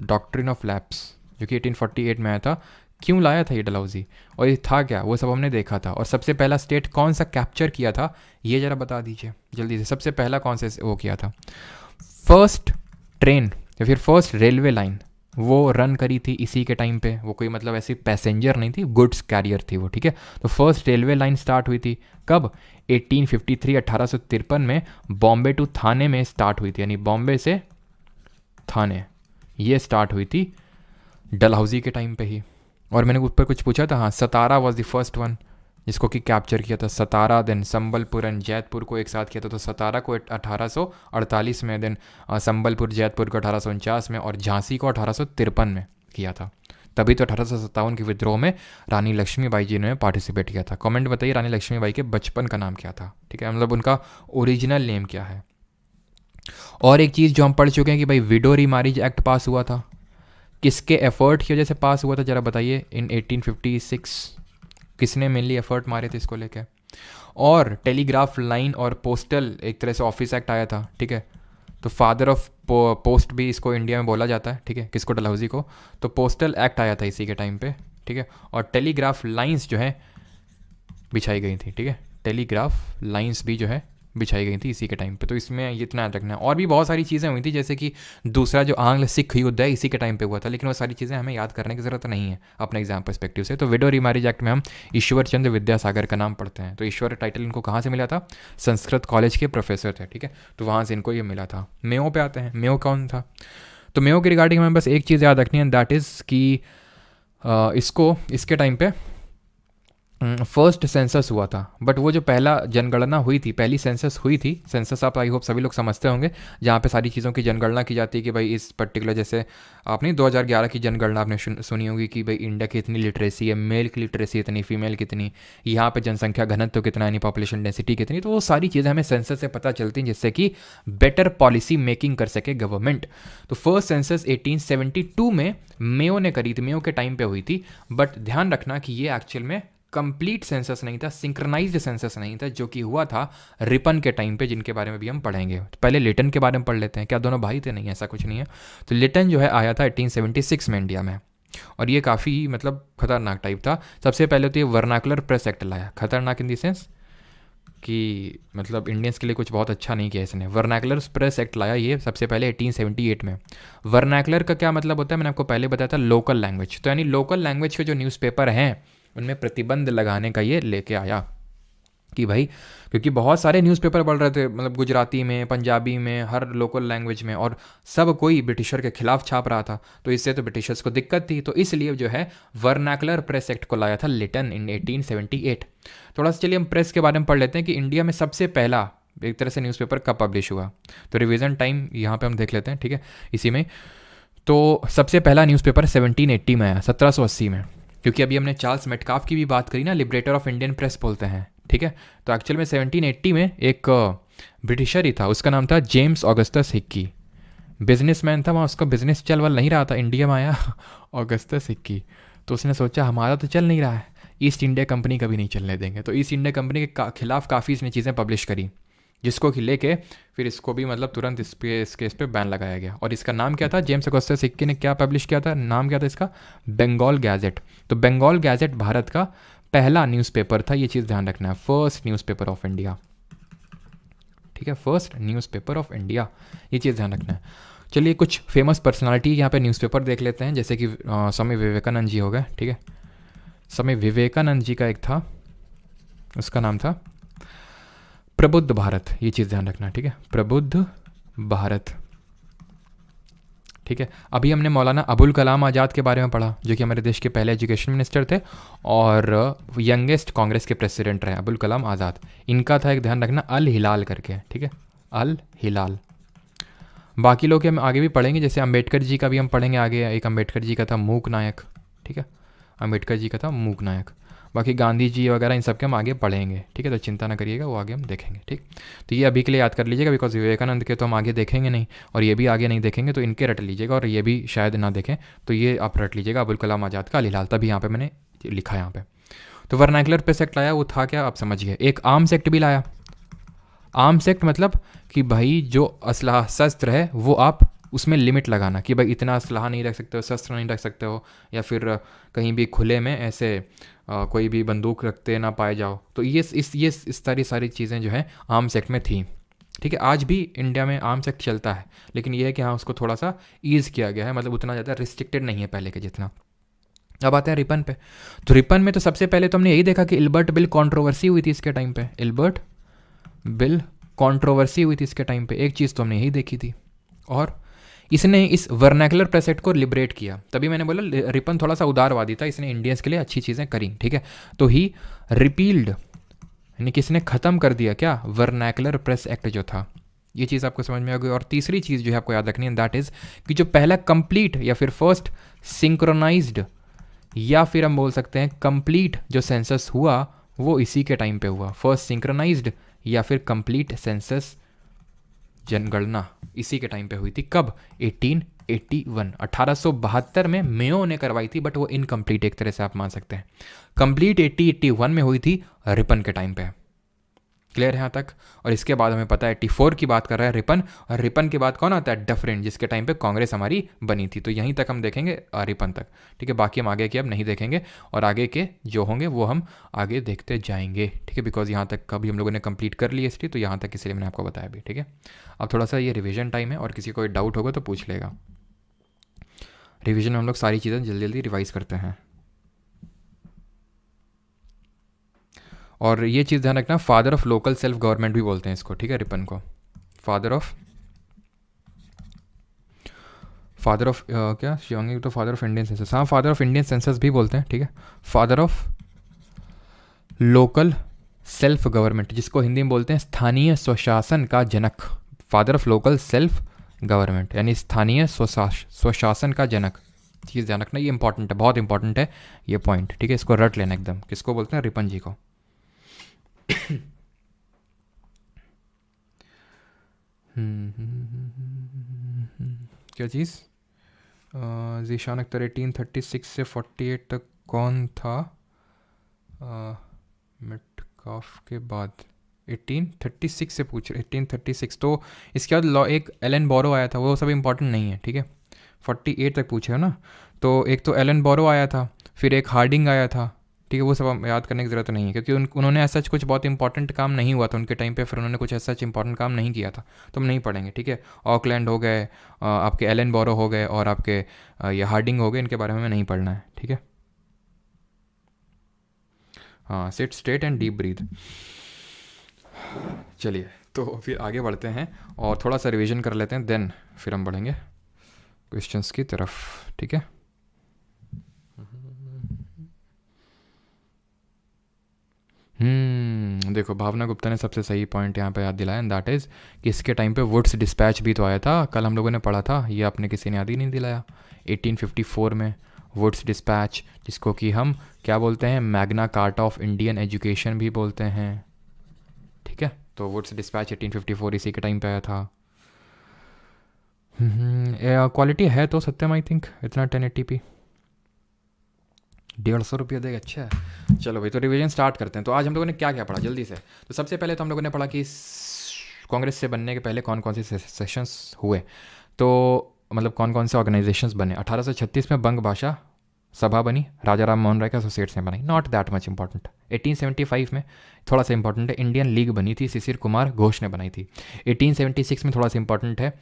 डॉक्ट्रिन ऑफ लैप्स जो कि 1848 में आया था। क्यों लाया था ये डलहौजी, और ये था क्या, वो सब हमने देखा था। और सबसे पहला स्टेट कौन सा कैप्चर किया था, ये ज़रा बता दीजिए जल्दी से। सबसे पहला कौन से वो किया था, फर्स्ट ट्रेन या फिर फर्स्ट रेलवे लाइन वो रन करी थी इसी के टाइम पे। वो कोई मतलब ऐसी पैसेंजर नहीं थी, गुड्स कैरियर थी वो, ठीक है। तो फर्स्ट रेलवे लाइन स्टार्ट हुई थी कब, 1853 1853 में बॉम्बे टू थाने में स्टार्ट हुई थी, यानी बॉम्बे से थाने, ये स्टार्ट हुई थी डलहौजी के टाइम पे ही। और मैंने ऊपर कुछ पूछा था, हाँ, सतारा वॉज द फर्स्ट वन जिसको कि कैप्चर किया था। सतारा, देन संबलपुर एंड जैतपुर को एक साथ किया था। तो सतारा को 1848 में, देन संबलपुर जैतपुर को 1849 में, और झांसी को 1853 में किया था। तभी तो 1857 के विद्रोह में रानी लक्ष्मीबाई जी ने पार्टिसिपेट किया था। कमेंट बताइए रानी लक्ष्मीबाई के बचपन का नाम क्या था, ठीक है, मतलब उनका ओरिजिनल नेम क्या है। और एक चीज़ जो हम पढ़ चुके हैं कि भाई विडो रीमैरिज एक्ट पास हुआ था, किसके एफर्ट की वजह से पास हुआ था जरा बताइए। इन 1856 किसने मेनली एफर्ट मारे थे इसको लेके। और टेलीग्राफ लाइन और पोस्टल एक तरह से ऑफिस एक्ट आया था, ठीक है। तो फादर ऑफ पोस्ट भी इसको इंडिया में बोला जाता है, ठीक है, किसको, डलहौजी को। तो पोस्टल एक्ट आया था इसी के टाइम पे, ठीक है। और टेलीग्राफ लाइंस जो है बिछाई गई थी, ठीक है। टेलीग्राफ लाइंस भी जो है बिछाई गई थी इसी के टाइम पे। तो इसमें ये इतना याद रखना है। और भी बहुत सारी चीज़ें हुई थी, जैसे कि दूसरा जो आंग्ल सिख युद्ध है इसी के टाइम पे हुआ था, लेकिन वो सारी चीज़ें हमें याद करने की ज़रूरत नहीं है अपने एग्जाम पर्सपेक्टिव से। तो विडो रीमैरिज एक्ट में हम ईश्वर चंद्र विद्यासागर का नाम पढ़ते हैं। तो ईश्वर टाइटल इनको कहाँ से मिला था, संस्कृत कॉलेज के प्रोफेसर थे, ठीक है, तो वहाँ से इनको ये मिला था। मेयो पे आते हैं, मेयो कौन था। तो मेयो की रिगार्डिंग हमें बस एक चीज़ याद रखनी है, दैट इज़ कि इसको इसके टाइम पे फर्स्ट सेंसस हुआ था। बट वो जो पहला जनगणना हुई थी, पहली सेंसस हुई थी, सेंसस आप आई होप सभी लोग समझते होंगे, जहाँ पे सारी चीज़ों की जनगणना की जाती है कि भाई इस पर्टिकुलर, जैसे आपने 2011 की जनगणना आपने सुनी होगी कि भाई इंडिया की इतनी लिटरेसी है, मेल की लिटरेसी इतनी, फीमेल कितनी, यहाँ पे जनसंख्या घनत्व कितना, यानी पॉपुलेशन डेंसिटी कितनी। तो वो सारी चीज़ें हमें सेंसस से पता चलती हैं, जिससे कि बेटर पॉलिसी मेकिंग कर सके गवर्नमेंट। तो फर्स्ट सेंसस 1872 में मेयो ने करी थी, मेयो के टाइम पे हुई थी। बट ध्यान रखना कि ये एक्चुअल में कंप्लीट सेंसस नहीं था, सिंक्रनाइज्ड सेंसस नहीं था, जो कि हुआ था रिपन के टाइम पे, जिनके बारे में भी हम पढ़ेंगे। तो पहले लिटन के बारे में पढ़ लेते हैं। क्या दोनों भाई थे? नहीं, ऐसा कुछ नहीं है। तो लिटन जो है आया था 1876 में इंडिया में, और ये काफ़ी मतलब खतरनाक टाइप था। सबसे पहले तो ये वर्नाकुलर प्रेस एक्ट लाया। खतरनाक इन दी सेंस कि मतलब इंडियंस के लिए कुछ बहुत अच्छा नहीं किया इसने। वर्नाकुलर प्रेस एक्ट लाया ये सबसे पहले 1878 में। वर्नाकुलर का क्या मतलब होता है, मैंने आपको पहले बताया था, लोकल लैंग्वेज। तो यानी लोकल लैंग्वेज के जो न्यूज़पेपर हैं उनमें प्रतिबंध लगाने का ये लेके आया कि भाई, क्योंकि बहुत सारे न्यूज़पेपर पढ़ रहे थे, मतलब गुजराती में, पंजाबी में, हर लोकल लैंग्वेज में, और सब कोई ब्रिटिशर के खिलाफ छाप रहा था। तो इससे तो ब्रिटिशर्स को दिक्कत थी। तो इसलिए जो है वर्नाकुलर प्रेस एक्ट को लाया था लिटन इन 1878। थोड़ा सा चलिए हम प्रेस के बारे में पढ़ लेते हैं कि इंडिया में सबसे पहला एक तरह से न्यूज़पेपर कब पब्लिश हुआ। तो रिविज़न टाइम यहाँ पर हम देख लेते हैं, ठीक है, इसी में। तो सबसे पहला न्यूज़पेपर 1780 में आया, 1780 में, क्योंकि अभी हमने चार्ल्स मेटकाफ की भी बात करी ना, लिबरेटर ऑफ इंडियन प्रेस बोलते हैं, ठीक है। तो एक्चुअल में 1780 में एक ब्रिटिशर ही था, उसका नाम था जेम्स ऑगस्टस हिक्की। बिजनेसमैन था, वहाँ उसका बिजनेस चल वल नहीं रहा था, इंडिया में आया ऑगस्टस हिक्की। तो उसने सोचा हमारा तो चल नहीं रहा है, ईस्ट इंडिया कंपनी कभी नहीं चलने देंगे। तो ईस्ट इंडिया कंपनी के खिलाफ काफ़ी इसने चीज़ें पब्लिश करी, जिसको कि लेके फिर इसको भी मतलब तुरंत इस केस पे बैन लगाया गया। और इसका नाम क्या था, जेम्स ऑगस्टस हिक्की ने क्या पब्लिश किया था, नाम क्या था इसका, बंगाल गैजेट। तो बंगाल गैजेट भारत का पहला न्यूज़पेपर था, ये चीज़ ध्यान रखना है, फर्स्ट न्यूज़पेपर ऑफ इंडिया, ठीक है, फर्स्ट न्यूज़पेपर ऑफ इंडिया, ये चीज़ ध्यान रखना है। चलिए कुछ फेमस पर्सनालिटी यहाँ पे न्यूज़पेपर देख लेते हैं, जैसे कि स्वामी विवेकानंद जी हो गए, ठीक है। स्वामी विवेकानंद जी का एक था, उसका नाम था प्रबुद्ध भारत, ये चीज़ ध्यान रखना, ठीक है, प्रबुद्ध भारत, ठीक है। अभी हमने मौलाना अबुल कलाम आज़ाद के बारे में पढ़ा, जो कि हमारे देश के पहले एजुकेशन मिनिस्टर थे और यंगेस्ट कांग्रेस के प्रेसिडेंट रहे, अबुल कलाम आज़ाद। इनका था एक, ध्यान रखना, अल हिलाल करके, ठीक है, अल हिलाल। बाकी लोग हम आगे भी पढ़ेंगे, जैसे अम्बेडकर जी का भी हम पढ़ेंगे आगे, एक अम्बेडकर जी का था मूक नायक, ठीक है, अम्बेडकर जी का था मूक नायक। बाकी गांधी जी वगैरह इन सब के हम आगे पढ़ेंगे, ठीक है, तो चिंता ना करिएगा, वो आगे हम देखेंगे, ठीक। तो ये अभी के लिए याद कर लीजिएगा, बिकॉज विवेकानंद के तो हम आगे देखेंगे नहीं, और ये भी आगे नहीं देखेंगे, तो इनके रट लीजिएगा, और ये भी शायद ना देखें, तो ये आप रट लीजिएगा, अबुल कलाम आज़ाद का अल हिलाल, तभी यहाँ पे मैंने लिखा यहाँ पे। तो वर्नाकुलर प्रेस एक्ट लाया, वो था क्या आप समझिए, एक आर्म्स एक्ट भी लाया। आर्म्स एक्ट मतलब कि भाई जो असलाह शस्त्र है वो आप उसमें लिमिट लगाना, कि भाई इतना असलाह नहीं रख सकते हो, शस्त्र नहीं रख सकते हो, या फिर कहीं भी खुले में ऐसे कोई भी बंदूक रखते ना पाए जाओ। तो ये इस सारी चीज़ें जो है आर्म्स एक्ट में थी, ठीक है। आज भी इंडिया में आर्म्स एक्ट चलता है, लेकिन ये है कि हाँ उसको थोड़ा सा ईज़ किया गया है, मतलब उतना ज़्यादा रिस्ट्रिक्टेड नहीं है पहले के जितना। अब आते हैं रिपन पे। तो रिपन में तो सबसे पहले तो हमने यही देखा कि इल्बर्ट बिल कंट्रोवर्सी हुई थी इसके टाइम पे, इल्बर्ट बिल कंट्रोवर्सी हुई थी इसके टाइम पे, एक चीज़ तो हमने यही देखी थी। और इसने इस वर्नाकुलर प्रेस एक्ट को लिबरेट किया, तभी मैंने बोला रिपन थोड़ा सा उदारवादी था, इसने इंडियंस के लिए अच्छी चीज़ें करी, ठीक है। तो ही रिपील्ड, यानी कि इसने ख़त्म कर दिया क्या, वर्नाकुलर प्रेस एक्ट जो था, ये चीज़ आपको समझ में आ गई। और तीसरी चीज़ जो है आपको याद रखनी है, दैट इज़ कि जो पहला कंप्लीट या फिर फर्स्ट सिंक्रोनाइज्ड या फिर हम बोल सकते हैं कंप्लीट जो सेंसस हुआ वो इसी के टाइम पे हुआ, फर्स्ट सिंक्रोनाइज्ड या फिर कंप्लीट सेंसस जनगणना इसी के टाइम पे हुई थी। कब, 1881, 1872 में मेयो ने करवाई थी, बट वो इनकम्प्लीट एक तरह से आप मान सकते हैं। कंप्लीट 1881 में हुई थी रिपन के टाइम पे, क्लियर है यहाँ तक। और इसके बाद हमें पता है 84 की बात कर रहा है रिपन, और रिपन के बाद कौन आता है, डफरिन, जिसके टाइम पे कांग्रेस हमारी बनी थी। तो यहीं तक हम देखेंगे रिपन तक, ठीक है। बाकी हम आगे के अब नहीं देखेंगे, और आगे के जो होंगे वो हम आगे देखते जाएंगे, ठीक है। बिकॉज यहाँ तक कभी हम लोगों ने कंप्लीट कर ली हिस्ट्री, तो यहाँ तक इसलिए मैंने आपको बताया भी, ठीक है। अब थोड़ा सा ये रिविजन टाइम है, और किसी को डाउट होगा तो पूछ लेगा। रिविजन में हम लोग सारी चीज़ें जल्दी जल्दी रिवाइज करते हैं। और ये चीज़ ध्यान रखना, father of local self government भी बोलते हैं इसको, ठीक है, रिपन को फादर ऑफ क्या शिवांगी तो फादर ऑफ इंडियन सेंसस, हाँ फादर ऑफ इंडियन सेंसस भी बोलते हैं, ठीक है। Father of local self government, जिसको हिंदी में बोलते हैं स्थानीय स्वशासन का जनक, father of local self government यानी स्थानीय स्वशासन का जनक। चीज़ ध्यान रखना, ये इंपॉर्टेंट है, बहुत इंपॉर्टेंट है ये पॉइंट, ठीक है। इसको रट लेना एकदम, किसको बोलते हैं, रिपन जी को। क्या चीज़, ज़ीशान अख्तर 1836 से 48 तक कौन था, मेटकाफ के बाद 1836 से पूछ रहे, 1836। तो इसके बाद लॉ एक एलन बोरो आया था, वो सब इंपॉर्टेंट नहीं है, ठीक है। 48 तक पूछे हो ना, तो एक तो एलन बोरो आया था, फिर एक हार्डिंग आया था, ठीक है। वो सब हम याद करने की ज़रूरत नहीं है, क्योंकि उन्होंने ऐसा कुछ बहुत इंपॉर्टेंट काम नहीं हुआ था उनके टाइम पे, फिर उन्होंने कुछ ऐसा इंपॉर्टेंट काम नहीं किया था, तो हम नहीं पढ़ेंगे, ठीक है। ऑकलैंड हो गए, आपके एलन बोरो हो गए, और आपके ये हार्डिंग हो गए, इनके बारे में हमें नहीं पढ़ना है, ठीक है। हाँ, seat straight and deep breath. चलिए तो फिर आगे बढ़ते हैं और थोड़ा सा रिवीजन कर लेते हैं, देन फिर हम बढ़ेंगे क्वेश्चंस की तरफ, ठीक है। देखो भावना गुप्ता ने सबसे सही पॉइंट यहाँ पे याद दिलाया, एंड दैट इज़ कि इसके टाइम पे वुड्स डिस्पैच भी तो आया था, कल हम लोगों ने पढ़ा था, ये आपने किसी ने याद ही नहीं दिलाया, 1854 में। वुड्स डिस्पैच, जिसको कि हम क्या बोलते हैं, Magna carta of Indian education भी बोलते हैं, ठीक है। तो वुड्स डिस्पैच 1854 इसी के टाइम पे आया था। क्वालिटी है तो सत्यम आई थिंक इतना 1080p 150 रुपये देगा, अच्छा है। चलो भाई, तो रिवीजन स्टार्ट करते हैं। तो आज हम लोगों ने क्या क्या पढ़ा जल्दी से। तो सबसे पहले तो हम लोगों ने पढ़ा कि कांग्रेस से बनने के पहले कौन कौन से सेशंस हुए, तो मतलब कौन कौन से ऑर्गेनाइजेशंस बने। 1836 में बंग भाषा सभा बनी, राजा राम मोहन राय के एसोसिएट्स ने बनाई, नॉट दैट मच इंपॉर्टेंट। 1875 में थोड़ा सा इंपॉर्टेंट है, इंडियन लीग बनी थी, शिशिर कुमार घोष ने बनाई थी। 1876 में थोड़ा सा इंपॉर्टेंट है,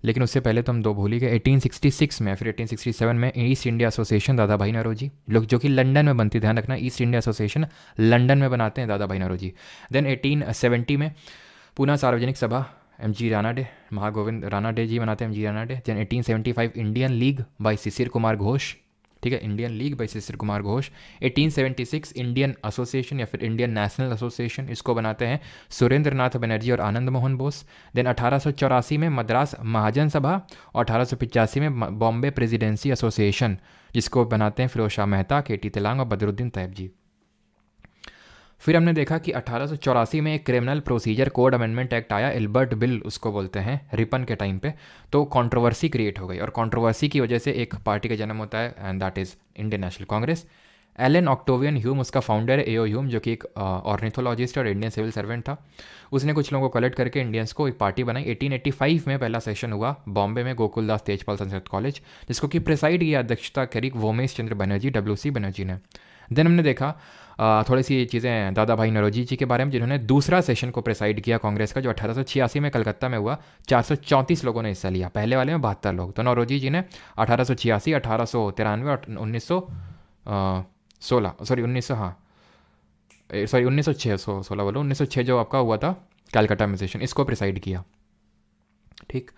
लेकिन उससे पहले तो हम दो भूल ही गए। 1866 में, फिर 1867 में ईस्ट इंडिया एसोसिएशन, दादा भाई नौरोजी, लोग जो कि लंदन में बनती, ध्यान रखना, ईस्ट इंडिया एसोसिएशन लंदन में बनाते हैं दादा भाई नौरोजी। देन 1870 में पूना सार्वजनिक सभा, एम जी रानाडे, महागोविंद रानाडे जी बनाते हैं, M G Ranade. Then 1875 Indian league by Shishir Kumar Ghosh, ठीक है, Indian league by Shishir Kumar Ghosh. 1876 Indian association या फिर इंडियन नेशनल एसोसिएशन, इसको बनाते हैं सुरेंद्र नाथ बनर्जी और आनंद मोहन बोस। देन 1884 में मद्रास महाजन सभा, और 1885 में बॉम्बे प्रेसिडेंसी एसोसिएशन, जिसको बनाते हैं फिरोज शाह मेहता, के टी तिलांग और बदरुद्दीन तैयब जी। फिर हमने देखा कि 1884 में एक criminal procedure code amendment act आया, एल्बर्ट बिल उसको बोलते हैं, रिपन के टाइम पे। तो कंट्रोवर्सी क्रिएट हो गई, और कंट्रोवर्सी की वजह से एक पार्टी का जन्म होता है, and that is Indian national Congress. Allan Octavian Hume उसका फाउंडर है, एओ ह्यूम, जो कि एक ऑर्निथोलॉजिस्ट और इंडियन सिविल सर्वेंट था। उसने कुछ लोगों को कलेक्ट करके इंडियंस को एक पार्टी बनाई। 1885 में पहला सेशन हुआ बॉम्बे में, गोकुलदास तेजपाल संस्कृत कॉलेज, जिसको कि प्रिसाइड किया, अध्यक्षता करी वोमेश चंद्र बनर्जी, WC बनर्जी ने। देन हमने देखा थोड़ी सी चीज़ें दादा भाई नौरोजी जी के बारे में, जिन्होंने दूसरा सेशन को प्रेसाइड किया कांग्रेस का, जो 1886 में कलकत्ता में हुआ। 434 लोगों ने हिस्सा लिया, पहले वाले में 72 लोग। तो नौरोजी जी ने 1886, 1893 और 1916, सॉरी 1906 बोलो, 1906 जो आपका हुआ था कलकत्ता में सेशन, इसको प्रिसाइड किया, ठीक।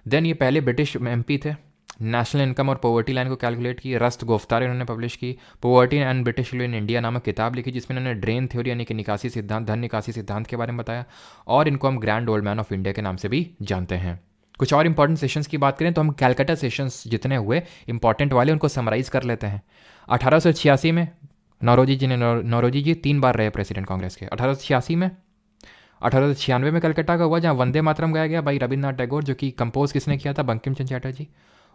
देन ये पहले ब्रिटिश MP थे। नेशनल इनकम और पॉवर्टी लाइन को कैलकुलेट की, रस्ट गोफ्तार इन्होंने पब्लिश की। Poverty and British rule in India नामक किताब लिखी, जिसमें इन्होंने ड्रेन थ्योरी यानी कि निकासी सिद्धांत, धन निकासी सिद्धांत के बारे में बताया, और इनको हम grand old man of India के नाम से भी जानते हैं। कुछ और इंपॉर्टेंट सेशंस की बात करें तो हम कैलकाटा सेशंस जितने हुए इंपॉर्टेंट वाले, उनको समराइज कर लेते हैं। 1886 में नौरोजी जी 3 बार रहे प्रेसिडेंट कांग्रेस के। 1886 में, 1896 में कलकत्ता का हुआ, जहाँ वंदे मातरम गाया गया भाई रविन्द्रनाथ टैगोर, जो कि कंपोज किसने किया था, बंकिम चंद्र चटर्जी।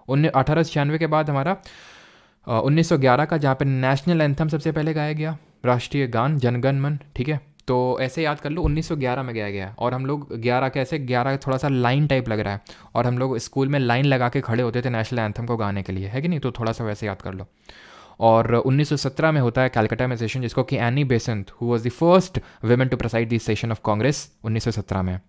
1896 के बाद हमारा 1911 का, जहाँ पे नेशनल एंथम सबसे पहले गाया गया, राष्ट्रीय गान जनगण मन, ठीक है। तो ऐसे याद कर लो, 1911 में गाया गया, और हम लोग 11 कैसे, 11 थोड़ा सा लाइन टाइप लग रहा है, और हम लोग स्कूल में लाइन लगा के खड़े होते थे नेशनल एंथम को गाने के लिए, है कि नहीं, तो थोड़ा सा वैसे याद कर लो। और 1917 में होता है कैलकाटा में सेशन, जिसको कि Annie Besant, who was the first women to preside this session of Congress, 1917 में।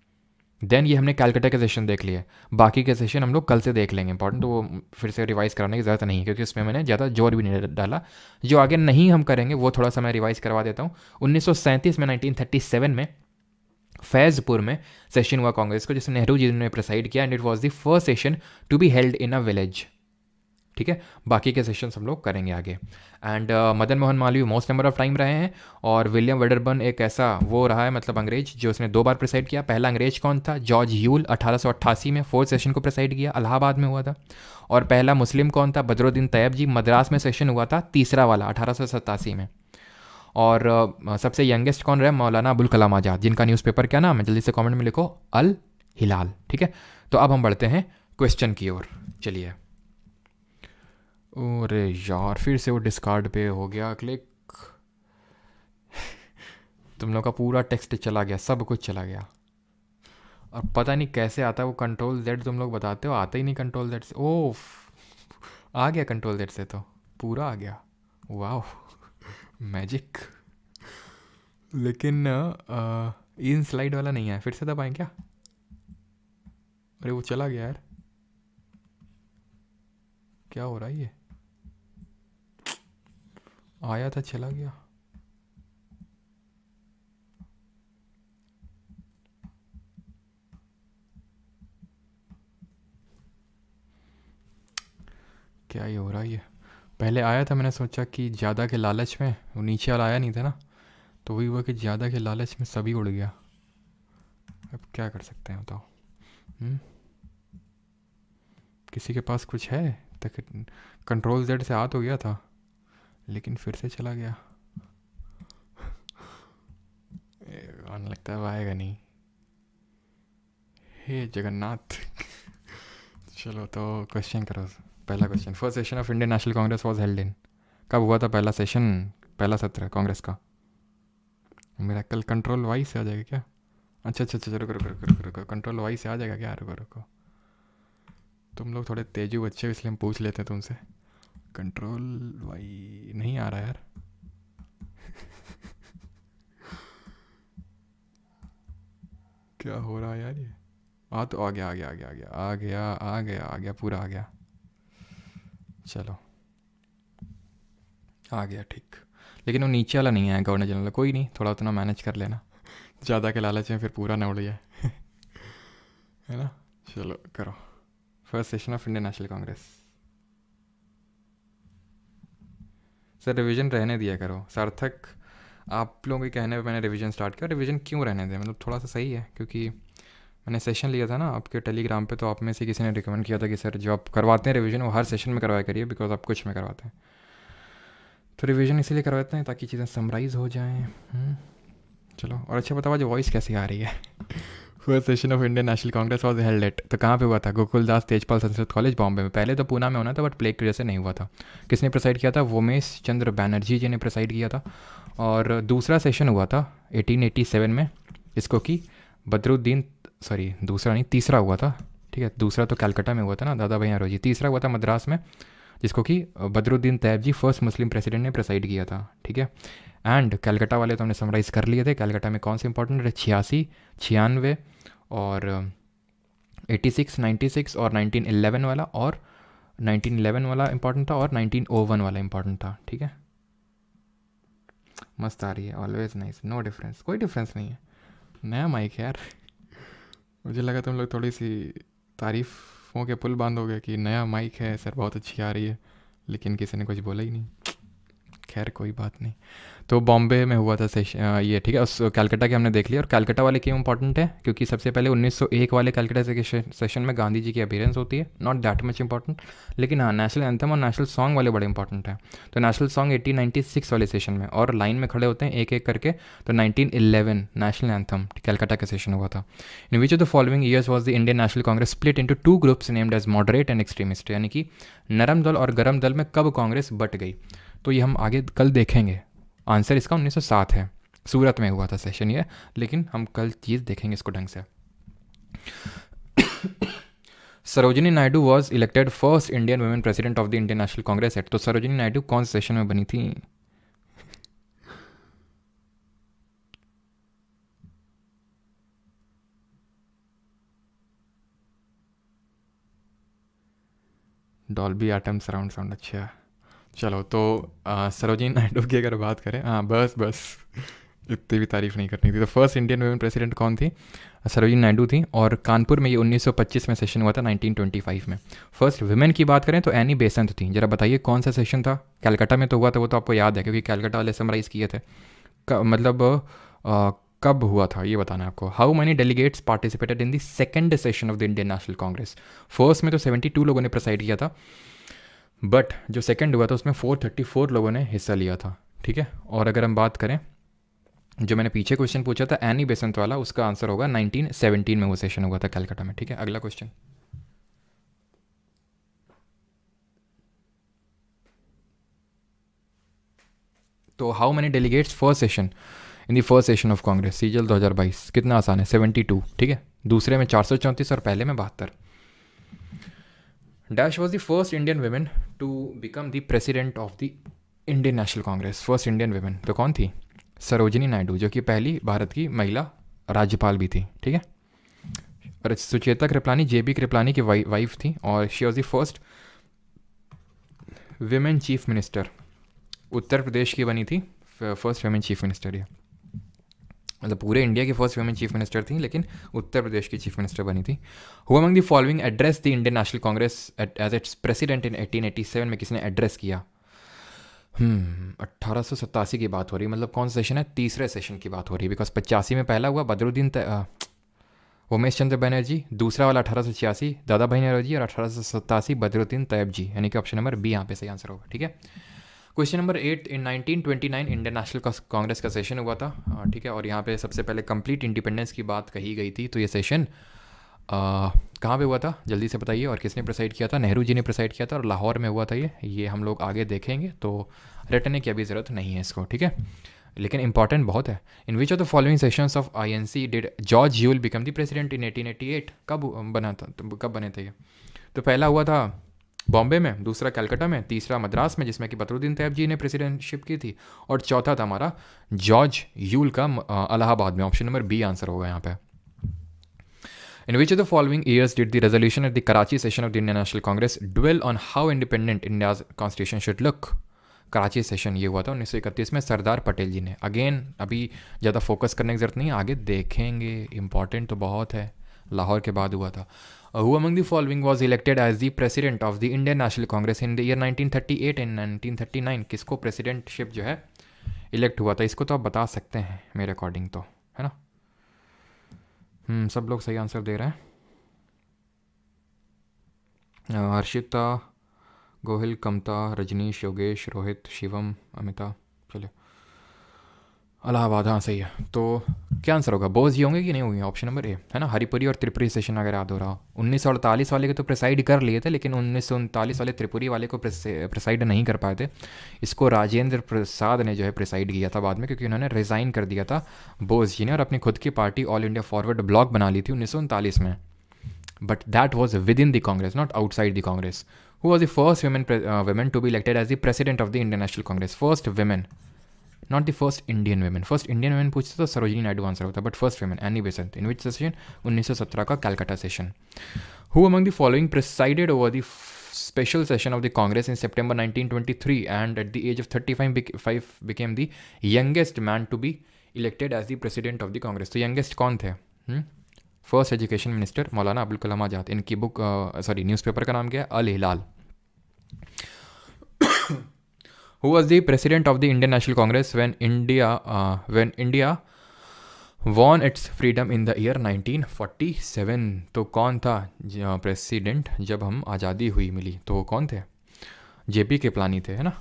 देन ये हमने कैलकाटा के सेशन देख लिए, बाकी के सेशन हम लोग कल से देख लेंगे, इंपॉर्टेंट, तो वो फिर से रिवाइज कराने की ज़रूरत नहीं है, क्योंकि उसमें मैंने ज़्यादा जोर भी नहीं डाला। जो आगे नहीं हम करेंगे वो थोड़ा सा मैं रिवाइज करवा देता हूँ। 1937 में, 1937 में फैज़पुर में सेशन हुआ कांग्रेस को, जिसे नेहरू जी ने प्रेसाइड किया, and it was the first session to be held in a village, ठीक है। बाकी के सेशंस हम लोग करेंगे आगे। And Madan Mohan Malviya most number of time रहे हैं, और विलियम वेडरबर्न एक ऐसा वो रहा है, मतलब अंग्रेज, जो उसने 2 बार प्रेसाइड किया। पहला अंग्रेज कौन था, जॉर्ज ह्यूल, 1888 में 4th सेशन को प्रेसाइड किया, इलाहाबाद में हुआ था। और पहला मुस्लिम कौन था, बदरुद्दीन तैयब जी, मद्रास में सेशन हुआ था, तीसरा वाला 1887 में। और सबसे यंगेस्ट कौन रहे, मौलाना अबुल कलाम आज़ाद, जिनका न्यूज़पेपर क्या नाम है, जल्दी से कमेंट में लिखो, अल हिलाल, ठीक है। तो अब हम बढ़ते हैं क्वेश्चन की ओर, चलिए। अरे यार, फिर से वो डिस्कार्ड पे हो गया क्लिक। तुम लोग का पूरा टेक्स्ट चला गया, सब कुछ चला गया, और पता नहीं कैसे आता है वो Ctrl+Z, तुम लोग बताते हो, आता ही नहीं Ctrl+Z से। ओह, आ गया Ctrl+Z से, तो पूरा आ गया, वाह मैजिक। लेकिन इन स्लाइड वाला नहीं है, फिर से दबाएं क्या? अरे वो चला गया यार, क्या हो रहा है, ये आया था चला गया। क्या ही हो रहा है ये, पहले आया था, मैंने सोचा कि ज़्यादा के लालच में, वो नीचे वाला आया नहीं था ना, तो वही हुआ कि ज़्यादा के लालच में सभी उड़ गया। अब क्या कर सकते हैं बताओ। किसी के पास कुछ है तक कंट्रोल जेड से आ तो गया था, लेकिन फिर से चला गया। आने लगता है वो आएगा नहीं। हे जगन्नाथ। चलो तो क्वेश्चन करो। पहला question, first session of Indian national Congress was held in, कब हुआ था पहला सेशन, पहला सत्र कांग्रेस का? मेरा कल कंट्रोल वाई से आ जाएगा क्या? अच्छा अच्छा अच्छा, रुको रुको रुको रुको रुको, कंट्रोल वाई से आ जाएगा क्या? रुको रुको, तुम लोग थोड़े तेजू बच्चे हो इसलिए हम पूछ लेते हैं तुमसे। कंट्रोल वाई नहीं आ रहा यार। क्या हो रहा है यार ये? तो आ गया आ गया आ गया आ गया आ गया आ गया आ गया, पूरा आ गया। चलो आ गया ठीक, लेकिन वो नीचे वाला नहीं है गवर्नर जनरल। कोई नहीं, थोड़ा उतना मैनेज कर लेना, ज़्यादा के लालच में फिर पूरा ना उड़ जाए। है ना? चलो करो, first session of Indian national Congress. Sir revision रहने दिया करो, सार्थक आप लोगों के कहने पे मैंने रिवीजन स्टार्ट किया। रिवीजन क्यों रहने दें, मतलब थोड़ा सा सही है, क्योंकि मैंने सेशन लिया था ना आपके टेलीग्राम पे, तो आप में से किसी ने रिकमेंड किया था कि सर जो आप करवाते हैं रिवीजन वो हर सेशन में करवाया करिए, बिकॉज आप कुछ में करवाते हैं। तो रिवीजन इसीलिए करवाते हैं ताकि चीज़ें समराइज़ हो जाएं। चलो, और अच्छा बताओ आज वॉइस कैसी आ रही है? First session of Indian national Congress was held at, तो कहाँ पे हुआ था? गोकुलदास तेजपाल संस्कृत कॉलेज बॉम्बे में। पहले तो पूना में होना था, बट प्लेग की वजह से नहीं हुआ था। किसने प्रिसाइड किया था? वोमेश चंद्र बैनर्जी जी ने प्रिसाइड किया था। और दूसरा सेशन हुआ था 1887 में, इसको कि बदरुद्दीन, सॉरी दूसरा नहीं तीसरा हुआ था, ठीक है। दूसरा तो कलकत्ता में हुआ था ना, दादा भाई नौरोजी। तीसरा हुआ था मद्रास में, जिसको कि बदरुद्दीन तैयब जी फर्स्ट मुस्लिम प्रेसिडेंट ने प्रेसाइड किया था, ठीक है। एंड कलकत्ता वाले तो हमने समराइज़ कर लिए थे। कलकत्ता में कौन से इंपॉर्टेंट है? 86, 96 और 86, 96 और 1911 वाला, और 1911 वाला इंपॉर्टेंट था, और 1901 वाला इंपॉर्टेंट था, ठीक है। मस्त आ रही है, ऑलवेज नाइस, नो डिफरेंस, कोई डिफरेंस नहीं है। नया माइक है यार। मुझे लगा तुम लोग थोड़ी सी तारीफ़ों के पुल बांधोगे कि नया माइक है सर, बहुत अच्छी आ रही है, लेकिन किसी ने कुछ बोला ही नहीं। खैर कोई बात नहीं। तो बॉम्बे में हुआ था सेशन ये, ठीक है। उस कलकत्ता के हमने देख लिया। और कलकत्ता वाले क्यों इंपॉर्टेंट है? क्योंकि सबसे पहले 1901 वाले कलकत्ता सेशन में गांधी जी की अपीयरेंस होती है, नॉट दैट मच इंपॉर्टेंट। लेकिन हाँ, नेशनल एंथम और नेशनल सॉन्ग वाले बड़े इंपॉर्टेंट हैं। तो नेशनल सॉन्ग 1896 वाले सेशन में, और लाइन में खड़े होते हैं एक एक करके। तो 1911 नेशनल एंथम कलकत्ता का सेशन हुआ था। In which of the following years was the Indian national Congress split into two groups named as moderate and extremist, यानी कि नरम दल और गरम दल में कब कांग्रेस बट गई? तो ये हम आगे कल देखेंगे। आंसर इसका 1907 है, सूरत में हुआ था सेशन ये, लेकिन हम कल चीज़ देखेंगे इसको ढंग से। Sarojini Naidu was elected first Indian women president of the Indian national Congress at. तो सरोजिनी नायडू कौन से सेशन में बनी थी? डॉल्बी एटम सराउंड साउंड, अच्छा। चलो तो सरोजिनी नायडू की अगर बात करें, हाँ बस बस इतनी भी तारीफ नहीं करनी थी। तो फर्स्ट इंडियन वुमेन प्रेसिडेंट कौन थी? सरोजिनी नायडू थी। और कानपुर में ये 1925 में सेशन हुआ था, 1925 में। फर्स्ट वुमेन की बात करें तो एनी बेसेंट थी। जरा बताइए कौन सा सेशन था? कलकत्ता में तो हुआ था, वो तो आपको याद है क्योंकि कलकत्ता वाले समराइज़ किए थे। मतलब कब हुआ था ये बताना है आपको। How many delegates participated in the second session of the Indian national Congress? First में तो 72 लोगों ने प्रेसाइड किया था, बट जो सेकंड हुआ था उसमें 434 लोगों ने हिस्सा लिया था, ठीक है। और अगर हम बात करें, जो मैंने पीछे क्वेश्चन पूछा था एनी बेसेंट वाला, उसका आंसर होगा 1917 में वो सेशन हुआ था कलकत्ता में, ठीक है। अगला क्वेश्चन, तो how many delegates first session in the first session of Congress सीजल 2022? कितना आसान है, 72, ठीक है। दूसरे में 434 और पहले में 72। Dash was the first Indian women to become the president of the Indian national Congress. First Indian women तो कौन थी? सरोजिनी नायडू, जो कि पहली भारत की महिला राज्यपाल भी थी, ठीक है। और सुचेता कृपलानी जेबी कृपलानी की वाइफ थी, और she was the first women chief minister. Uttar Pradesh की बनी थी फर्स्ट विमेन चीफ मिनिस्टर ये, मतलब पूरे इंडिया की फर्स्ट वुमेन चीफ मिनिस्टर थी, लेकिन उत्तर प्रदेश की चीफ मिनिस्टर बनी थी। Who among the following addressed the Indian national Congress as its president in 1887 में किसने एड्रेस किया? 1887 की बात हो रही है, मतलब कौन सा सेशन है? तीसरे सेशन की बात हो रही है, बिकॉज 85 में पहला हुआ बदरुद्दीन उमेश चंद्र बनर्जी, दूसरा वाला 1886 दादा भाई नौरोजी और 1887 बदरुद्दीन तैयब जी, यानी कि ऑप्शन नंबर बी यहाँ पे सही आंसर होगा। ठीक है, क्वेश्चन नंबर 8, इन 1929 इंडियन नेशनल कांग्रेस का सेशन हुआ था। ठीक है, और यहाँ पे सबसे पहले कंप्लीट इंडिपेंडेंस की बात कही गई थी। तो ये सेशन कहाँ पे हुआ था, जल्दी से बताइए, और किसने प्रिसाइड किया था? नेहरू जी ने प्रिसाइड किया था और लाहौर में हुआ था ये हम लोग आगे देखेंगे, तो रटने की अभी ज़रूरत नहीं है इसको। ठीक है, लेकिन इंपॉर्टेंट बहुत है। In which of the following sessions of INC did George Yule become the president in 1888? कब बना था, तो कब बने थे ये? तो पहला हुआ था बॉम्बे में, दूसरा कलकत्ता में, तीसरा मद्रास में जिसमें कि बदरुद्दीन तैयब जी ने प्रेसिडेंटशिप की थी, और चौथा था हमारा जॉर्ज यूल का इलाहाबाद में। ऑप्शन नंबर बी आंसर होगा यहाँ पे। In which of the following years did the resolution at the Karachi session of the Indian National Congress dwell on how independent India's constitution should look? Karachi session ये हुआ था 1931 में, सरदार पटेल जी ने। Again अभी ज़्यादा फोकस करने की ज़रूरत नहीं है, आगे देखेंगे, इंपॉर्टेंट तो बहुत है। लाहौर के बाद हुआ था। Who among the following was elected as the president of the Indian National Congress in the year 1938 and 1939? किसको प्रेसिडेंटशिप जो है इलेक्ट हुआ था? इसको तो आप बता सकते हैं मेरे अकॉर्डिंग, तो है ना। सब लोग सही आंसर दे रहे हैं। हर्षिता, गोहिल, कमता, रजनीश, योगेश, रोहित, शिवम, अमिता। चलिए, इलाहाबाद, हाँ सही है। तो क्या आंसर होगा? बोस जी होंगे कि नहीं होंगे? ऑप्शन नंबर ए, है ना। हरिपुरी और त्रिपुरी सेशन अगर याद हो रहा हो, 1948 वाले के तो प्रिसाइड कर लिए थे, लेकिन 1939 वाले त्रिपुरी वाले को प्रिसाइड नहीं कर पाए थे। इसको राजेंद्र प्रसाद ने जो है प्रिसाइड किया था बाद में, क्योंकि उन्होंने रिज़ाइन कर दिया था बोस जी ने, और अपनी खुद की party all India forward block बना ली थी 1939 में। But that was with in the Congress, not outside the Congress. Who was the first women to be elected as the president of the Indian National Congress? First women, not the first Indian women. First Indian women पूछते तो Sarojini Naidu answer होता, but first women Annie Besant. In which session? 1917 का Calcutta session. Who among the following presided over the special session of the Congress in September 1923 and at the age of 35 became the youngest man to be elected as the president of the Congress? तो youngest कौन थे? First education minister Maulana Abul Kalam Azad. इनकी book newspaper का नाम क्या है? अल हिलाल। Who was the president of the Indian National Congress when India won its freedom in the year 1947? तो कौन था प्रेसिडेंट जब हम आज़ादी हुई मिली? तो कौन थे? JP कृपलानी थे, है ना।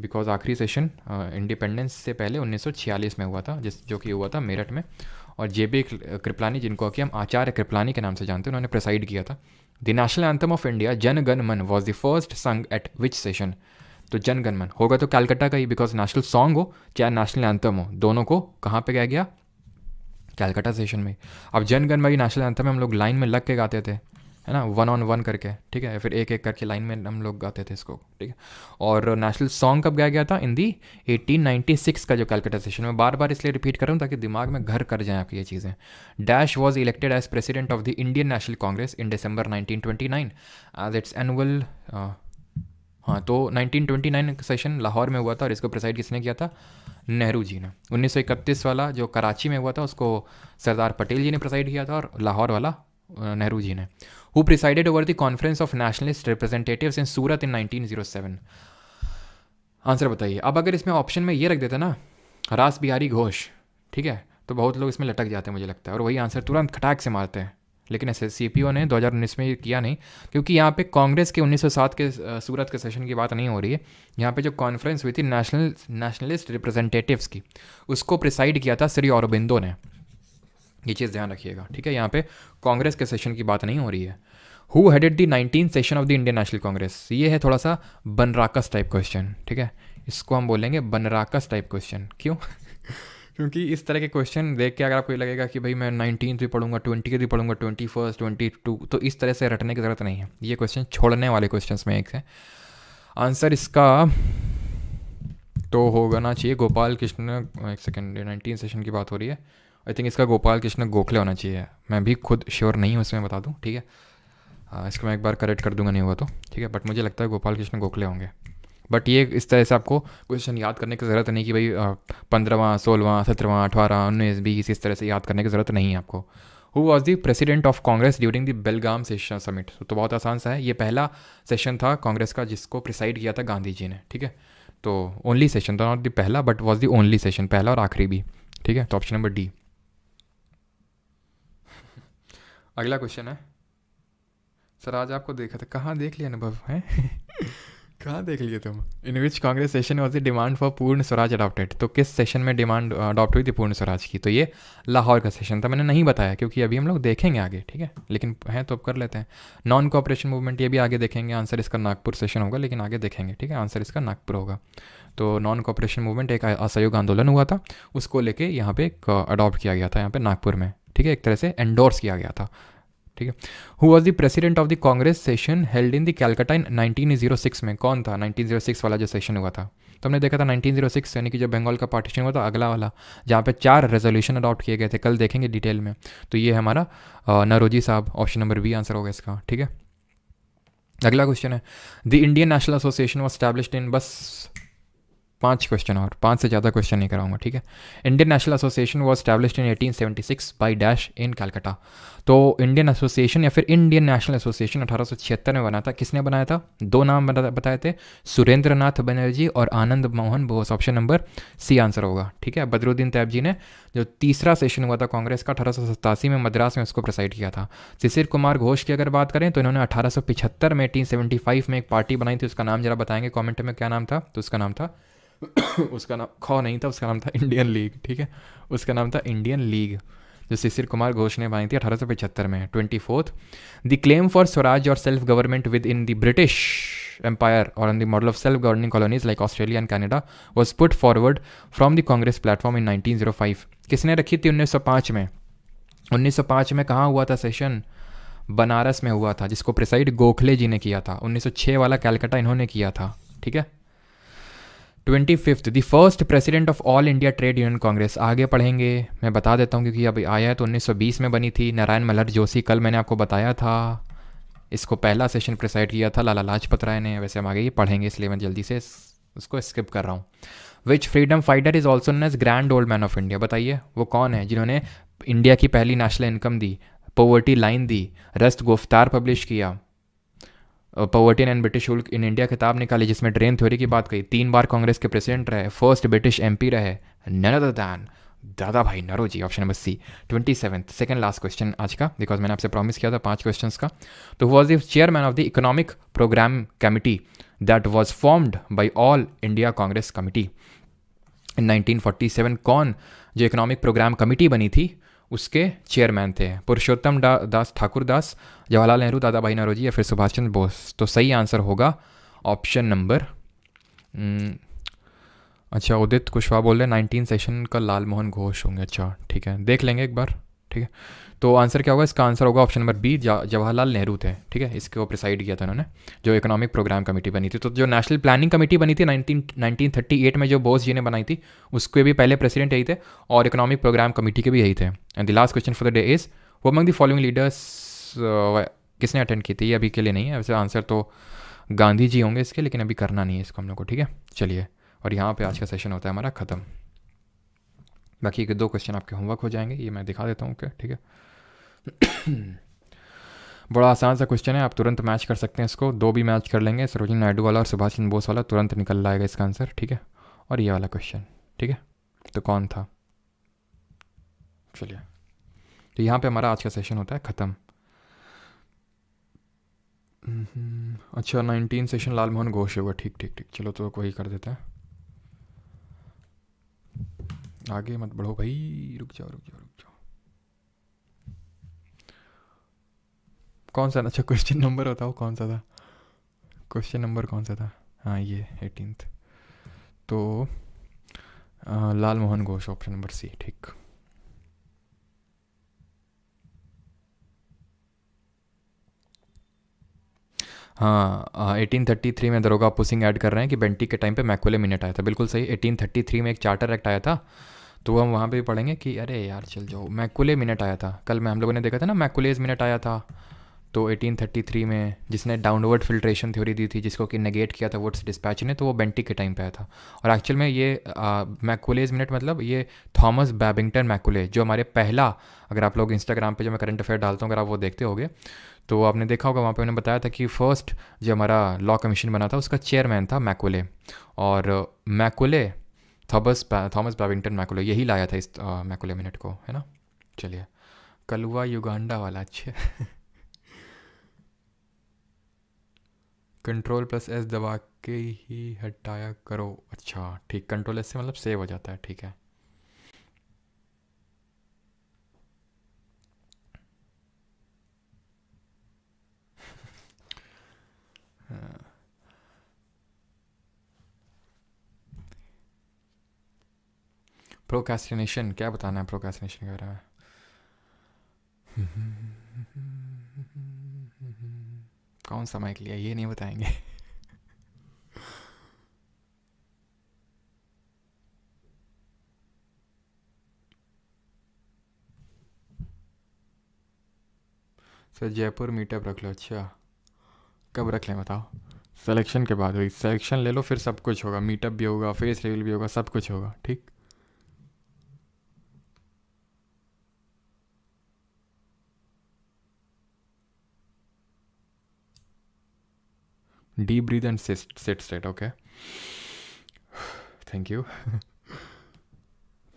बिकॉज आखिरी सेशन इंडिपेंडेंस से पहले 1946 में हुआ था, जो कि हुआ था मेरठ में, और JP कृपलानी, जिनको कि हम आचार्य कृपलानी के नाम से जानते हैं, उन्होंने प्रेसाइड किया था। The national anthem of India Jana Gana मन वॉज द फर्स्ट संग एट विच सेशन? तो जन गण मन होगा तो कैलकाटा का ही, बिकॉज नेशनल सॉन्ग हो चाहे नेशनल एंथम हो, दोनों को कहाँ पे गया कैलकाटा सेशन में। अब जन गण मन नेशनल एंथम में हम लोग लाइन में लग के गाते थे, है ना, 1 on 1 करके, ठीक है, फिर एक एक करके लाइन में हम लोग गाते थे इसको, ठीक है। और नेशनल सॉन्ग कब गाया गया था? इन दी 1896 का जो कैलकाटा सेशन में। बार बार इसलिए रिपीट कर रहा हूँ ताकि दिमाग में घर कर जाए आपकी ये चीज़ें। Dash was elected as president of the Indian national Congress in December 1929 as its annual. हाँ, तो 1929 सेशन लाहौर में हुआ था, और इसको प्रिसाइड किसने किया था? नेहरू जी ने। 1931 वाला जो कराची में हुआ था उसको सरदार पटेल जी ने प्रिसाइड किया था, और लाहौर वाला नेहरू जी ने। Who presided over the Conference of Nationalist Representatives in Surat in 1907? Answer बताइए। अब अगर इसमें ऑप्शन में ये रख देते ना, रास बिहारी घोष, ठीक है, तो बहुत लोग इसमें लटक जाते हैं मुझे लगता है, और वही आंसर तुरंत खटाक से मारते हैं। लेकिन ऐसे CPO ने 2019 में ये किया नहीं, क्योंकि यहाँ पे कांग्रेस के 1907 के सूरत के सेशन की बात नहीं हो रही है। यहाँ पे जो कॉन्फ्रेंस हुई थी नेशनलिस्ट रिप्रेजेंटेटिव्स की, उसको प्रिसाइड किया था श्री अरबिंदो ने। ये चीज़ ध्यान रखिएगा, ठीक है। यहाँ पे कांग्रेस के सेशन की बात नहीं हो रही है। Who headed the 19th session of the Indian national Congress? ये है थोड़ा सा बनराकस टाइप क्वेश्चन, ठीक है, इसको हम बोलेंगे बनराकस टाइप क्वेश्चन। क्यों? क्योंकि इस तरह के क्वेश्चन देख के अगर आपको लगेगा कि भाई मैं 19th भी पढ़ूंगा, 20 के भी पढ़ूंगा, 21st, 22, तो इस तरह से रटने की ज़रूरत नहीं है। ये क्वेश्चन छोड़ने वाले क्वेश्चन में एक है। आंसर इसका तो होगा ना चाहिए गोपाल कृष्ण, एक सेकेंड, 19 सेशन की बात हो रही है, आई थिंक इसका गोपाल कृष्ण गोखले होना चाहिए। मैं भी खुद श्योर नहीं हूँ इसमें, बता दूँ, ठीक है। इसको मैं एक बार करेक्ट कर दूंगा नहीं हुआ तो, ठीक है, बट मुझे लगता है गोपाल कृष्ण गोखले होंगे। बट ये इस तरह से आपको क्वेश्चन याद करने की ज़रूरत नहीं कि भाई 15वां, 16वां, 17वां, 18, 19, 20 इस तरह से याद करने की ज़रूरत नहीं है आपको। Who was the president of Congress during the Belgaum session summit? तो बहुत आसान सा है, ये पहला सेशन था कांग्रेस का जिसको प्रिसाइड किया था गांधी जी ने, ठीक है। तो ओनली सेशन था, नॉट द पहला, but was the only session, पहला और आखिरी भी, ठीक है। तो ऑप्शन नंबर डी। अगला क्वेश्चन है, सर आज आपको देखा था, कहाँ देख लिया अनुभव है कहाँ देख लिए तुम? In which Congress session was the demand for Purna Swaraj adopted, तो किस सेशन में डिमांड अडॉप्ट हुई थी पूर्ण स्वराज की? तो ये लाहौर का सेशन था। मैंने नहीं बताया क्योंकि अभी हम लोग देखेंगे आगे, ठीक है, लेकिन है तो अब कर लेते हैं। नॉन कोऑपरेशन मूवमेंट, ये भी आगे देखेंगे। आंसर इसका नागपुर सेशन होगा, लेकिन आगे देखेंगे, ठीक है। आंसर इसका नागपुर होगा। तो नॉन कोऑपरेशन मूवमेंट एक असहयोग आंदोलन हुआ था, उसको लेके यहाँ पे अडॉप्ट किया गया था यहाँ पे नागपुर में, ठीक है, एक तरह से एंडोर्स किया गया था, ठीक है। Who was the president of the Congress session held in the Calcutta in 1906 में? कौन था 1906 वाला जो सेशन हुआ था? तो हमने देखा था 1906 यानी कि जब बंगाल का पार्टीशन हुआ था, अगला वाला, जहाँ पे 4 रेजोल्यूशन अडॉप्ट किए गए थे, कल देखेंगे डिटेल में। तो ये हमारा नरोजी साहब, ऑप्शन नंबर बी आंसर होगा इसका, ठीक है। अगला क्वेश्चन है, the Indian national association was established इन, बस 5 क्वेश्चन और 5 से ज़्यादा क्वेश्चन नहीं कराऊंगा, ठीक है। Indian national association was established in 1876 by dash in Calcutta. तो इंडियन एसोसिएशन या फिर इंडियन नेशनल एसोसिएशन 1876 में बना था। किसने बनाया था? 2 नाम बताए थे, सुरेंद्र नाथ बनर्जी और Anand Mohan Bose. Option number C answer होगा, ठीक है। बदरुद्दीन तैयब जी ने जो तीसरा सेशन हुआ था कांग्रेस का 1887 में मद्रास में, उसको प्रेसाइड किया था। शिशिर कुमार घोष की अगर बात करें तो इन्होंने 1875 में 1875 में एक पार्टी बनाई थी, उसका नाम जरा बताएंगे कॉमेंट में, क्या नाम था? तो उसका नाम था उसका नाम खौ नहीं था, उसका नाम था इंडियन लीग, ठीक है। उसका नाम था इंडियन लीग, जो शिशिर कुमार घोष ने बनाई थी 1875 में। 24th, the claim for Swaraj और self government within the British empire और on the model of self governing colonies like Australia and Canada was put forward from the Congress platform in 1905। किसने रखी थी? 1905 में। 1905 में कहाँ हुआ था सेशन? बनारस में हुआ था, जिसको प्रिसाइड गोखले जी ने किया था। 1906 वाला कैलकाटा इन्होंने किया था, ठीक है। 25th, the first president of all India trade union Congress. आगे पढ़ेंगे, मैं बता देता हूँ क्योंकि अभी आया है। तो 1920 में बनी थी। नारायण मल्हर जोशी, कल मैंने आपको बताया था, इसको पहला सेशन प्रिसाइड किया था लाला लाजपत राय ने। वैसे हम आगे ही पढ़ेंगे, इसलिए मैं जल्दी से उसको स्किप कर रहा हूँ। Which freedom fighter is also known as grand old man of India? बताइए वो कौन है जिन्होंने इंडिया की पहली नेशनल इनकम दी, पॉवर्टी लाइन दी, रस्ट गुफ्तार पब्लिश किया, पॉवर्टी एंड ब्रिटिश शुल्क इन इंडिया किताब निकाली, जिसमें ड्रेन थ्योरी की बात कही, 3 बार कांग्रेस के प्रेसिडेंट रहे, फर्स्ट ब्रिटिश एमपी रहे, none other than Dadabhai Naoroji. Option number C. 27th, second last question आज का, बिकॉज मैंने आपसे प्रॉमिस किया था 5 क्वेश्चंस का। तो was the chairman of the economic programme committee that was formed by all India Congress committee in 1947? कौन जो इकोनॉमिक प्रोग्राम कमिटी बनी थी उसके चेयरमैन थे? पुरुषोत्तम दास ठाकुर दास, जवाहरलाल नेहरू, दादा भाई नौरोजी या फिर सुभाष चंद्र बोस? तो सही आंसर होगा ऑप्शन नंबर, अच्छा उदित कुशवाहा बोल रहे हैं 19 सेशन का लाल मोहन घोष होंगे। अच्छा ठीक है, देख लेंगे एक बार, ठीक है। तो आंसर क्या होगा? इसका आंसर होगा option number B, Jawaharlal Nehru थे, ठीक है। इसको प्रिसाइड किया था उन्होंने, जो इकोनॉमिक प्रोग्राम कमेटी बनी थी। तो जो नेशनल प्लानिंग कमेटी बनी थी 1938 में, जो बोस जी ने बनाई थी, उसके भी पहले प्रेसिडेंट यही थे, और इकोनॉमिक प्रोग्राम कमेटी के भी यही थे। And the last question for the day is, वो अमंग द फॉलोइंग लीडर्स किसने अटेंड की थी? ये अभी के लिए नहीं है, वैसे आंसर तो गांधी जी होंगे इसके, लेकिन अभी करना नहीं है इसको हम लोग को, ठीक है। चलिए, और यहाँ पे आज का सेशन होता है हमारा ख़त्म। बाकी के 2 क्वेश्चन आपके होमवर्क हो जाएंगे, ये मैं दिखा देता हूँ, क्या, ठीक है। बड़ा आसान सा क्वेश्चन है, आप तुरंत मैच कर सकते हैं इसको। 2 भी मैच कर लेंगे, सरोजिनी नायडू वाला और सुभाष चंद्र बोस वाला, तुरंत निकल आएगा इसका आंसर, ठीक है। और ये वाला क्वेश्चन, ठीक है। तो कौन था? चलिए, तो यहाँ पे हमारा आज का सेशन होता है ख़त्म। अच्छा 19 सेशन लाल मोहन घोष होगा, ठीक ठीक ठीक। चलो तो वही कर देता है, आगे मत बढ़ो भाई, रुक जाओ रुक जाओ रुक जाओ। कौन सा? अच्छा क्वेश्चन नंबर बताओ कौन सा था, क्वेश्चन नंबर कौन सा था? हाँ ये 18th, तो Lal Mohan Ghosh, option number C, ठीक। हाँ 1833 में दरोगा पुसिंग ऐड कर रहे हैं कि बेंटी के टाइम पे मैकुले मिनट आया था, बिल्कुल सही। 1833 में एक चार्टर एक्ट आया था, तो हम वहाँ पे पढ़ेंगे कि अरे यार चल जाओ, मैकुले मिनट आया था। कल में हम लोगों ने देखा था ना, मैकुलेज मिनट आया था। तो 1833 में जिसने डाउनवर्ड फिल्ट्रेशन थ्योरी दी थी, जिसको कि नेगेट किया था वुड्स डिस्पैच ने, तो वो बेंटी के टाइम पे आया था। और एक्चुअल में ये मैकुलेज मिनट मतलब ये थॉमस बैबिंगटन मैकुले, जो हमारे पहला, अगर आप लोग इंस्टाग्राम पे जो मैं करंट अफेयर डालता हूँ अगर आप वो देखते होगे तो आपने देखा होगा, वहाँ पे उन्होंने बताया था कि फर्स्ट जो हमारा लॉ कमीशन बना था उसका चेयरमैन था मैकुले, और मैकुले थॉमस बैबिंगटन मैकुले यही लाया था इस मैकुले मिनट को, है ना। चलिए, कलवा युगांडा वाला, अच्छा। कंट्रोल प्लस एस दबा के ही हटाया करो, अच्छा ठीक, कंट्रोल एस से मतलब सेव हो जाता है, ठीक है। प्रोक्रेस्टिनेशन, क्या बताना है प्रोक्रेस्टिनेशन के बारे में? कौन सा माइक लिया ये नहीं बताएंगे। सर जयपुर मीटअप रख लो, अच्छा कब रख लें बताओ? सिलेक्शन के बाद हुई, सिलेक्शन ले लो फिर सब कुछ होगा, मीटअप भी होगा, फेस रिवील भी होगा, सब कुछ होगा, ठीक। Deep breath and sit straight, okay, thank you.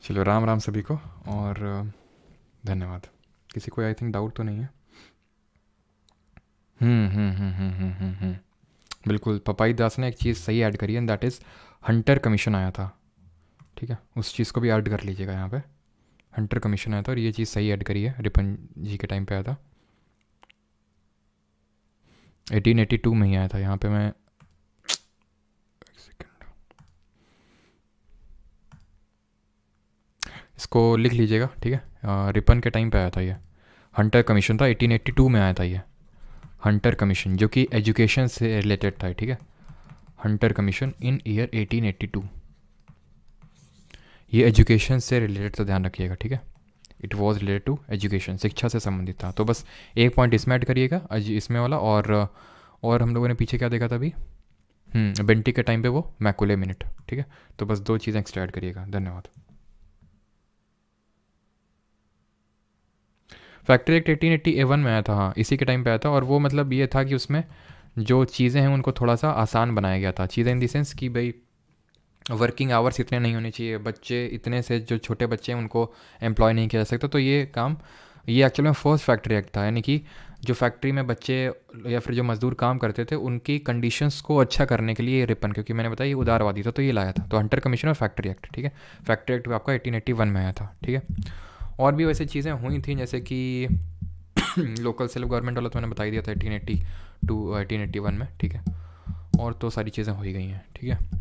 चलो राम राम सभी को, और धन्यवाद। किसी को आई थिंक डाउट तो नहीं है? बिल्कुल, पपाई दास ने एक चीज़ सही ऐड करी है, दैट इज़ हंटर कमीशन आया था, ठीक है, उस चीज़ को भी ऐड कर लीजिएगा यहाँ पे। हंटर कमीशन आया था और ये चीज़ सही ऐड करी है, रिपन जी के टाइम पे आया था, 1882 में ही आया था। यहाँ पे मैं एक सेकेंड इसको लिख लीजिएगा, ठीक है। रिपन के टाइम पे आया था ये, हंटर कमीशन था, 1882 में आया था ये हंटर कमीशन, जो कि एजुकेशन से रिलेटेड था, ठीक है। हंटर कमीशन इन ईयर 1882, ये एजुकेशन से रिलेटेड, तो ध्यान रखिएगा, ठीक है। It was related to education, शिक्षा से संबंधित था। तो बस एक पॉइंट इसमें ऐड करिएगा इसमें वाला, और हम लोगों ने पीछे क्या देखा था अभी, बेंटिक के टाइम पे वो मैकुले मिनट, ठीक है। तो बस 2 चीज़ें एक्स्ट्रा ऐड करिएगा, धन्यवाद। फैक्ट्री एक्ट 1881 में आया था, हाँ इसी के टाइम पे आया था, और वो मतलब ये था कि उसमें जो चीज़ें हैं उनको थोड़ा सा आसान बनाया गया था। चीज़ें इन द सेंस कि भाई वर्किंग आवर्स इतने नहीं होने चाहिए, बच्चे इतने से जो छोटे बच्चे हैं उनको एम्प्लॉय नहीं किया जा सकता। तो ये काम, ये एक्चुअल में फर्स्ट फैक्ट्री एक्ट था, यानी कि जो फैक्ट्री में बच्चे या फिर जो मजदूर काम करते थे उनकी कंडीशंस को अच्छा करने के लिए ये रिपन, क्योंकि मैंने बताया ये उदारवादी था, तो ये लाया था। तो हंटर कमीशन और फैक्ट्री एक्ट, ठीक है। फैक्ट्री एक्ट आपका 1881 में आया था, ठीक है। और भी वैसे चीज़ें हुई थी, जैसे कि लोकल सेल्फ गवर्नमेंट वाला तो मैंने बता ही दिया था 1882 1881 में, ठीक है। और तो सारी चीज़ें हो ही गई हैं, ठीक है।